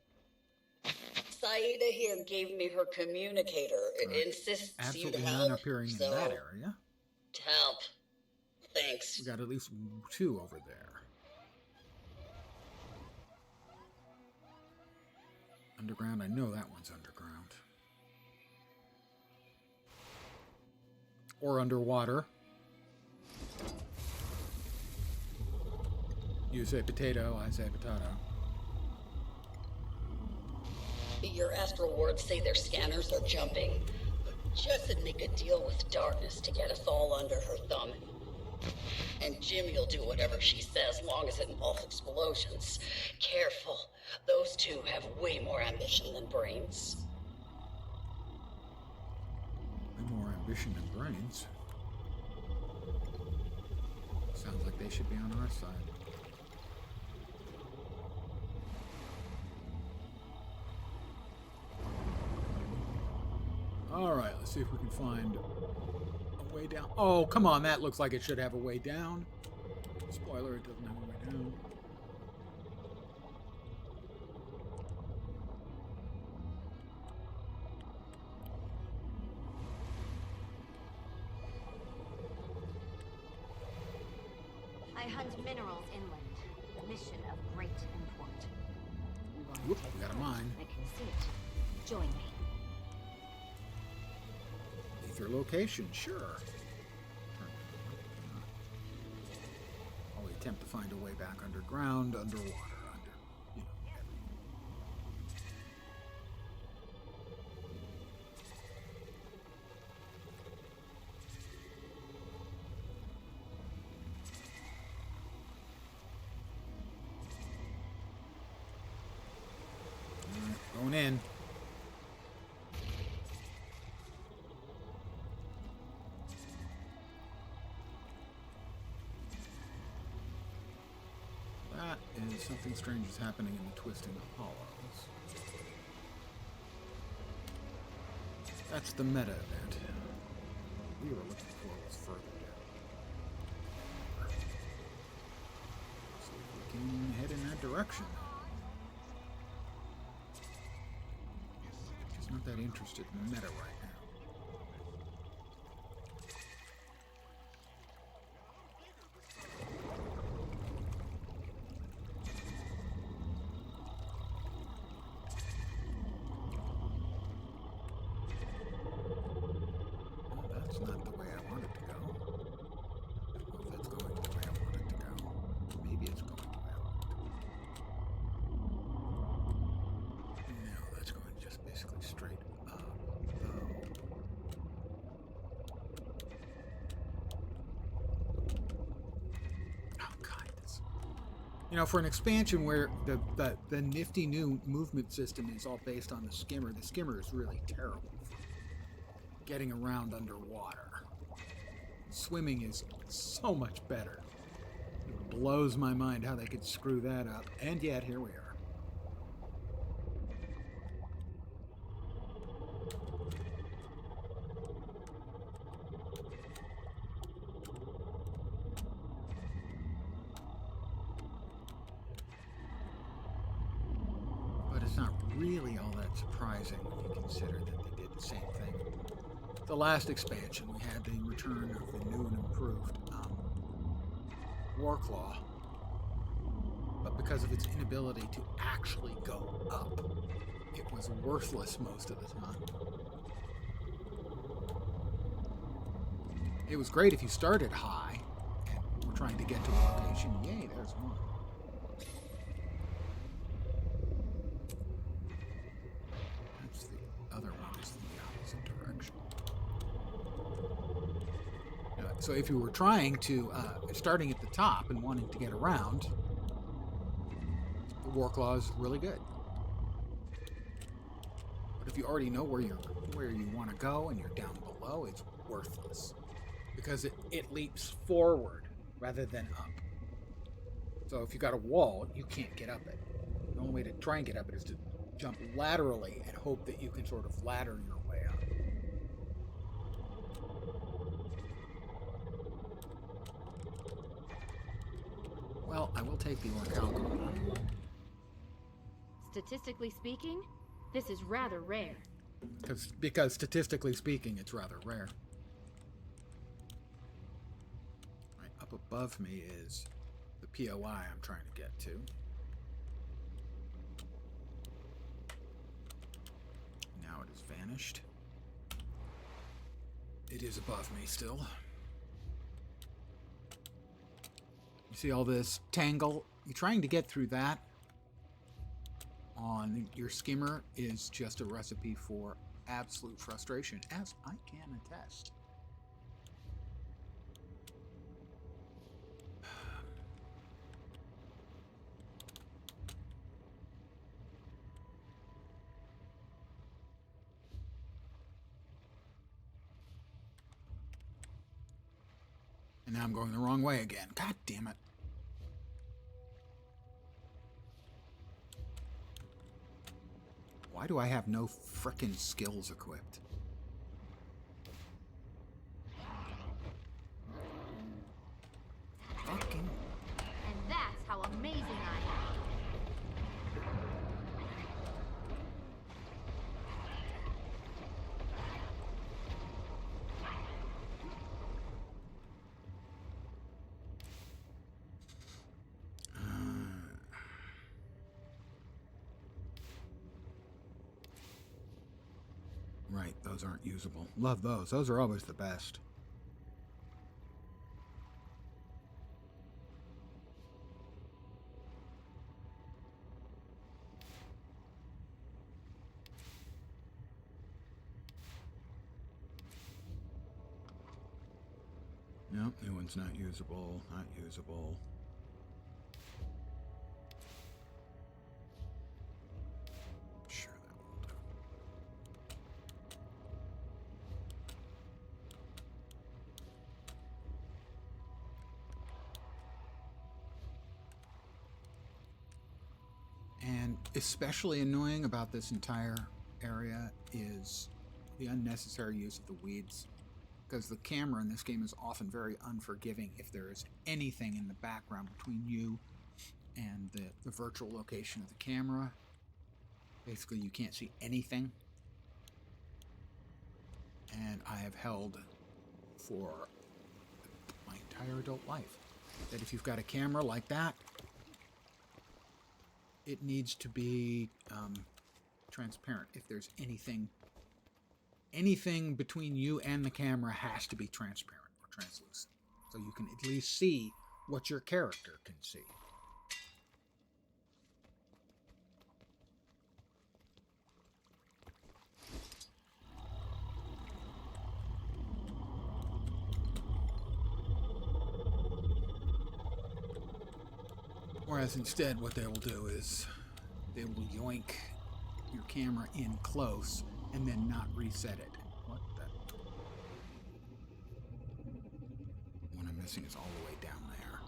Saida here gave me her communicator. It insists Absolutely you'd none help. appearing in So, that area. to help. Thanks. We got at least 2 over there. Underground, I know that one's underground. Or underwater. You say potato, I say potato. Your astral wards say their scanners are jumping. But Jess'd make a deal with darkness to get us all under her thumb. And Jimmy'll do whatever she says, long as it involves explosions. Careful. Those two have way more ambition than brains. More ambition than brains. Sounds like they should be on our side. Alright, let's see if we can find a way down. Oh, come on, that looks like it should have a way down. Spoiler, it doesn't have a way down. I hunt minerals inland. A mission of great import. Whoop, we got a mine. I can see it. Join me. Leave your location, sure. While we attempt to find a way back underground, underwater, going in. That is something strange is happening in the Twisting Hollows. That's the meta event. We were looking for was further down. See if we can head in that direction. Just not that interested in meta right now. That's not the way I want it to go. I don't know if that's going the way I want it to go. Maybe it's going the way I want it to go. You know, for an expansion where the nifty new movement system is all based on the skimmer is really terrible for getting around underwater. Swimming is so much better. It blows my mind how they could screw that up, and yet here we are. But it's not really all that surprising when you consider that they did the same thing. The last expansion, we had the return of the new and improved Warclaw, but because of its inability to actually go up, it was worthless most of the time. It was great if you started high and were trying to get to a location. Yay, there's one. That's the other one is in the opposite direction. So if you were trying to, starting at the top and wanting to get around, the Warclaw is really good. But if you already know where you want to go and you're down below, it's worthless. Because it leaps forward rather than up. So if you got a wall, you can't get up it. The only way to try and get up it is to jump laterally and hope that you can sort of ladder your way up. Well, I will take the Orcalco. Statistically speaking, this is rather rare. Because statistically speaking, it's rather rare. Right, up above me is the POI I'm trying to get to. Now it has vanished. It is above me still. You see all this tangle? You're trying to get through that on your skimmer is just a recipe for absolute frustration, as I can attest. And now I'm going the wrong way again. God damn it. Why do I have no frickin' skills equipped? Fucking. And that's how amazing I am. Right, those aren't usable. Love those. Those are always the best. Nope, new one's not usable. Not usable. Sure, that will do. And especially annoying about this entire area is the unnecessary use of the weeds. Because the camera in this game is often very unforgiving if there is anything in the background between you and the virtual location of the camera. Basically, you can't see anything. And I have held for my entire adult life that if you've got a camera like that, it needs to be transparent. If there's anything between you and the camera has to be transparent or translucent, so you can at least see what your character can see. Whereas instead what they will do is they will yoink your camera in close and then not reset it. What the? What I'm missing is all the way down there.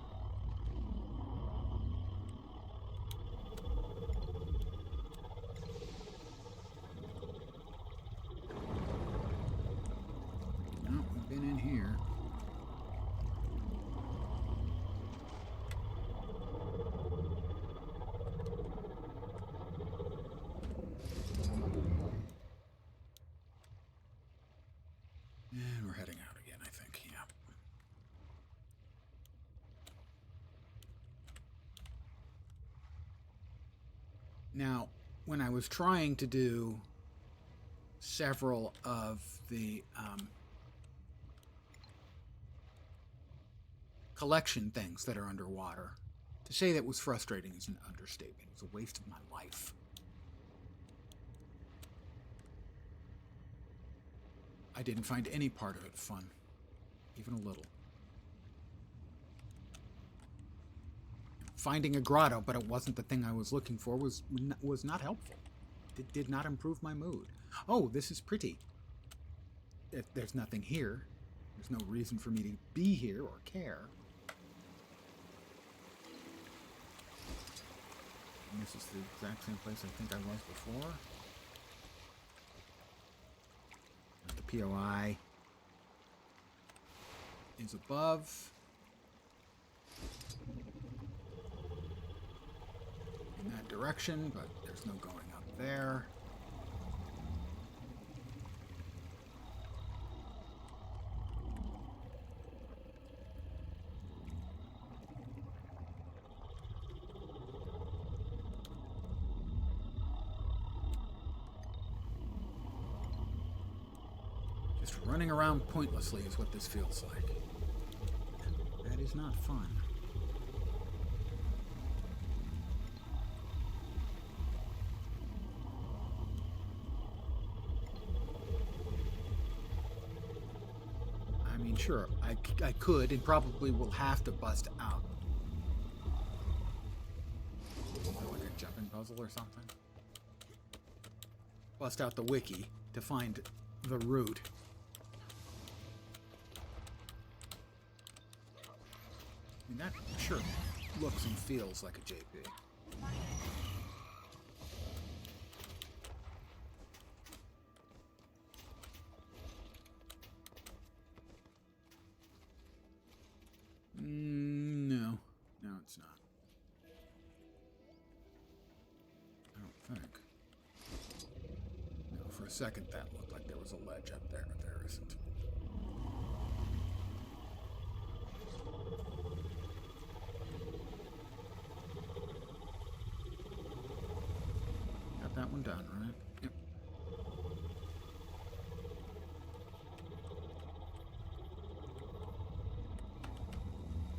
No, we've been in here. And we're heading out again, I think, yeah. Now, when I was trying to do several of the collection things that are underwater, to say that was frustrating is an understatement. It was a waste of my life. I didn't find any part of it fun, even a little. Finding a grotto, but it wasn't the thing I was looking for, was not helpful. It did not improve my mood. Oh, this is pretty. There's nothing here. There's no reason for me to be here or care. And this is the exact same place I think I was before. The POI is above. In that direction, but there's no going up there. Just running around pointlessly is what this feels like. That is not fun. I mean, sure, I could and probably will have to bust out. Like a jumping puzzle or something? Bust out the wiki to find the route. I mean, that sure looks and feels like a JP. No. No, it's not. I don't think. No, for a second that looked like there was a ledge up there, but there isn't. Got that one done, right? Yep.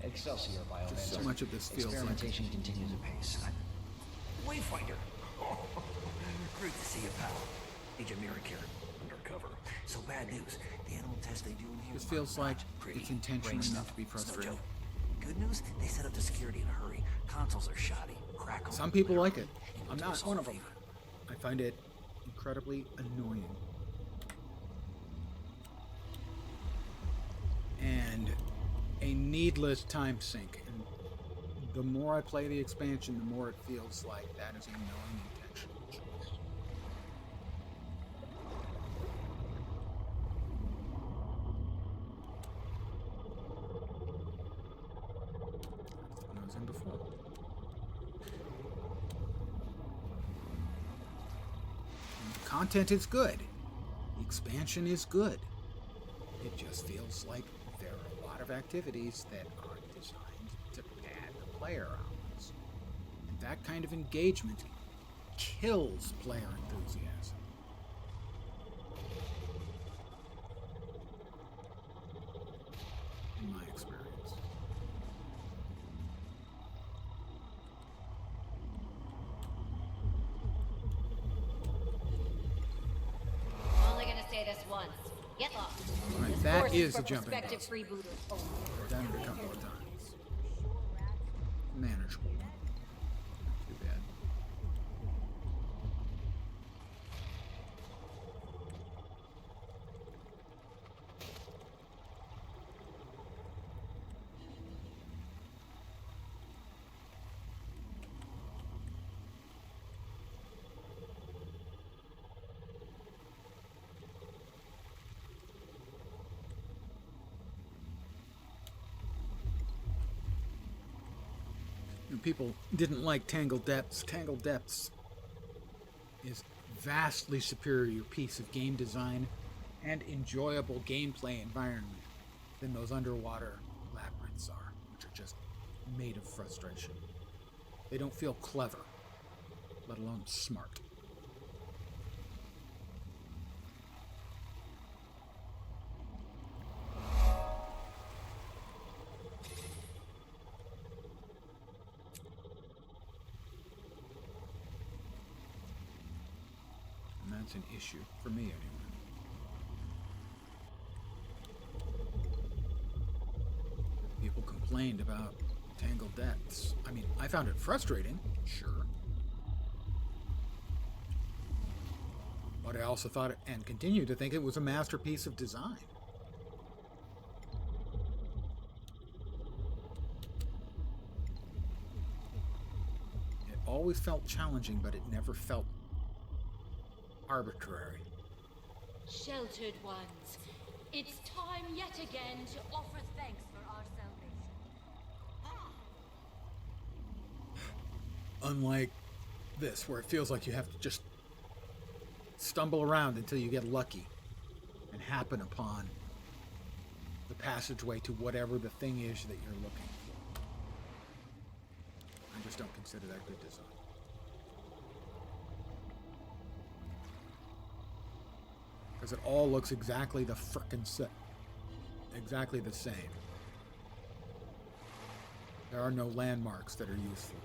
Excelsior, Biomancer. Just so much of this feels experimentation continues apace. Wayfinder. Great to see you, pal. Agent Merrick here, undercover. So bad news. The animal test they do in here. This feels like it's intentionally meant to be frustrating. Good news, they set up the security in a hurry. Consoles are shoddy. Crack 'em. Some people like it. I'm not one of them. I find it incredibly annoying. And a needless time sink. And the more I play the expansion, the more it feels like that is a knowing intentional choice. That's the one I was in before. And the content is good. The expansion is good. It just feels like there are a lot of activities that aren't designed to pad the player hours. And that kind of engagement kills player enthusiasm. In my experience. I'm only gonna say this once. Get lost. Alright, This that course is for a jumping prospective puzzle. freebooters only. I've done it a couple of times. Manageable. people didn't like Tangled Depths. Tangled Depths is vastly superior piece of game design and enjoyable gameplay environment than those underwater labyrinths are, which are just made of frustration. They don't feel clever, let alone smart. And that's an issue for me anyway. People complained about Tangled Depths. I mean, I found it frustrating, sure. But I also thought it, and continue to think it was a masterpiece of design. It always felt challenging, but it never felt arbitrary. Sheltered ones, it's time yet again to offer thanks for our salvation. Unlike this, where it feels like you have to just stumble around until you get lucky and happen upon the passageway to whatever the thing is that you're looking for. I just don't consider that good design. Because it all looks exactly the frickin' exactly the same. There are no landmarks that are useful.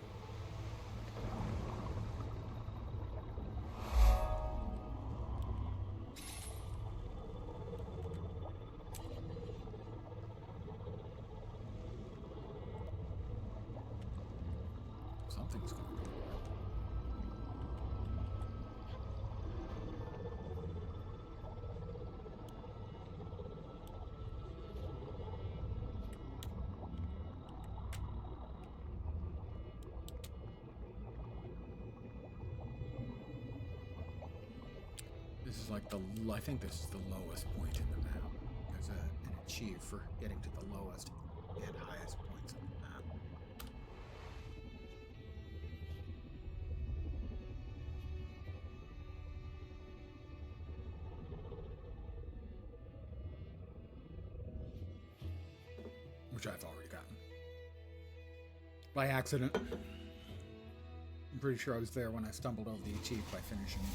Something's going on. This is like I think this is the lowest point in the map. There's an achieve for getting to the lowest and highest points on the map. Which I've already gotten. By accident. I'm pretty sure I was there when I stumbled over the achieve by finishing it.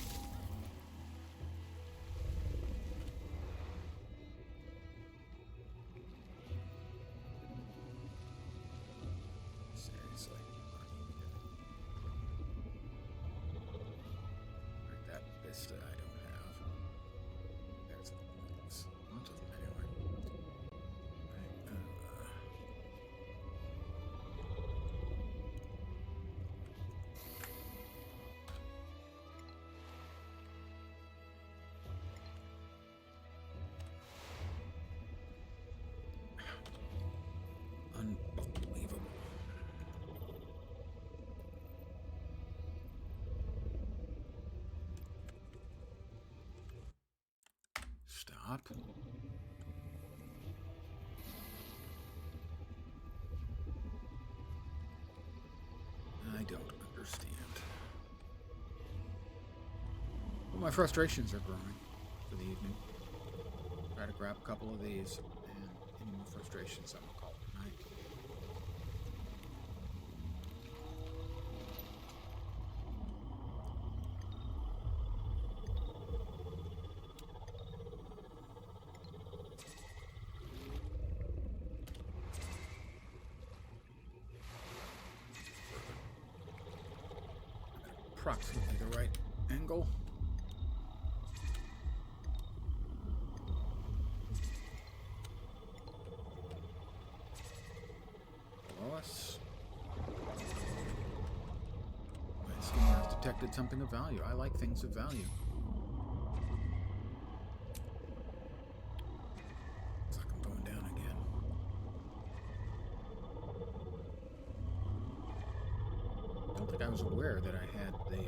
Seriously. Right, that vista I don't have. There's the points. Lots of them anyway. Right, unbelievable. Stop. I don't understand. Well, my frustrations are growing for the evening. Try to grab a couple of these, and any more frustrations, I'm gonna call it a night. Approximately the right angle. Below us. My scanner has detected something of value. I like things of value. Looks like I'm going down again. I don't think I was aware that I had the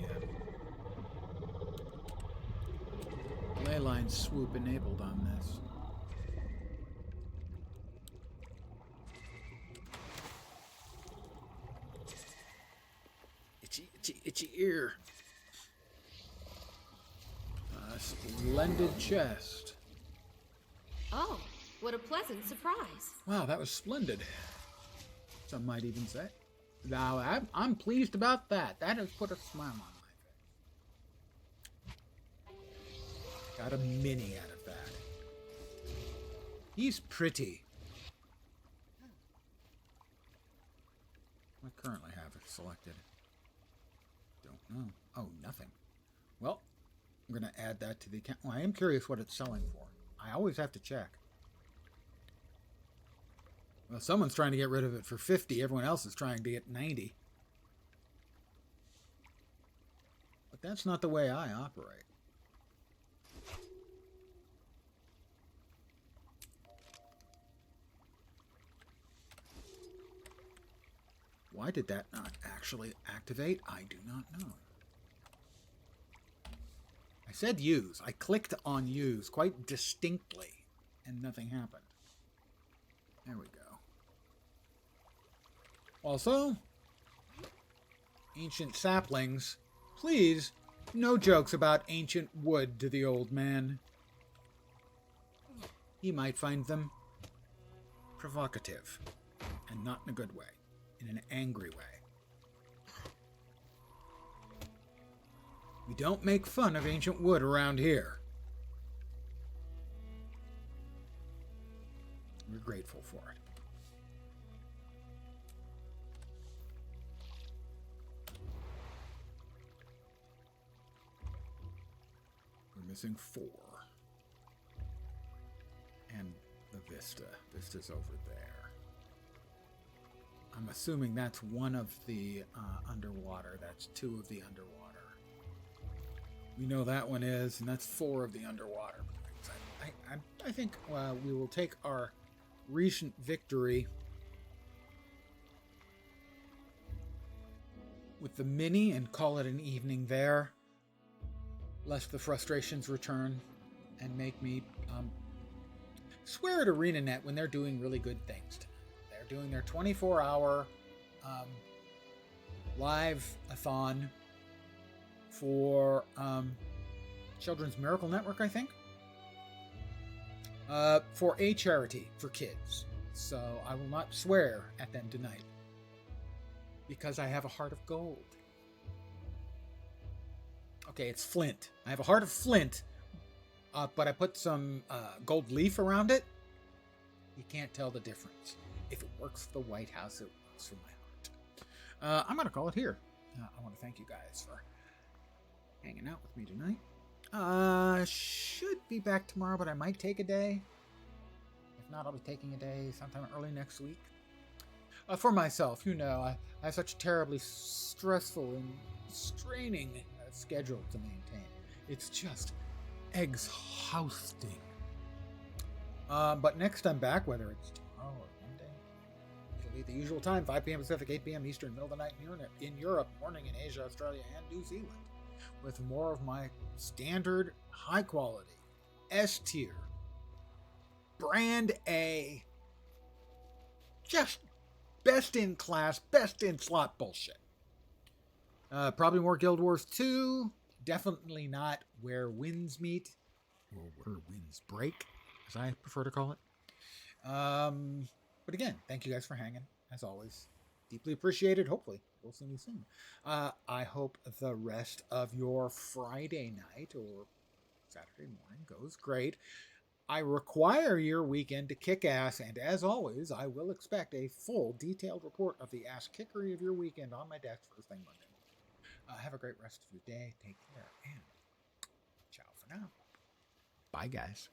ley line swoop enabled on this. here? A splendid chest. Oh, what a pleasant surprise. Wow, that was splendid. Some might even say. Now, I'm pleased about that. That has put a smile on my face. Got a mini out of that. He's pretty. I currently have it selected. Don't know. Oh, nothing. Well, I'm going to add that to the account. Well, I am curious what it's selling for. I always have to check. Well, someone's trying to get rid of it for 50. Everyone else is trying to get 90. But that's not the way I operate. Why did that not actually activate? I do not know. I said use. I clicked on use quite distinctly, and nothing happened. There we go. Also, ancient saplings, please, no jokes about ancient wood to the old man. He might find them provocative, and not in a good way, in an angry way. We don't make fun of ancient wood around here. We're grateful for it. We're missing 4. And the Vista. Vista's over there. I'm assuming that's one of the underwater. That's 2 of the underwater. We know that one is, and that's 4 of the underwater. I think we will take our recent victory with the mini and call it an evening there, lest the frustrations return and make me swear at ArenaNet when they're doing really good things. They're doing their 24-hour live-a-thon for Children's Miracle Network, I think, for a charity for kids. So I will not swear at them tonight because I have a heart of gold. Okay, it's flint. I have a heart of flint, but I put some gold leaf around it. You can't tell the difference. If it works for the White House, it works for my heart. I'm going to call it here. I want to thank you guys for hanging out with me tonight. Should be back tomorrow, but I might take a day. If not, I'll be taking a day sometime early next week. For myself, you know, I have such a terribly stressful and straining schedule to maintain. It's just exhausting. But next I'm back, whether it's tomorrow or Monday, it'll be the usual time, 5 p.m. Pacific, 8 p.m. Eastern, middle of the night in Europe, morning in Asia, Australia, and New Zealand, with more of my standard, high quality, S tier, brand A, just best in class, best in slot bullshit. Probably more Guild Wars 2. Definitely not where winds meet, or where winds break, as I prefer to call it. But again, thank you guys for hanging, as always. Deeply appreciated. Hopefully, we'll see me soon. I hope the rest of your Friday night or Saturday morning goes great. I require your weekend to kick ass, and as always, I will expect a full, detailed report of the ass kickery of your weekend on my desk first thing Monday. Have a great rest of your day. Take care, and ciao for now. Bye, guys.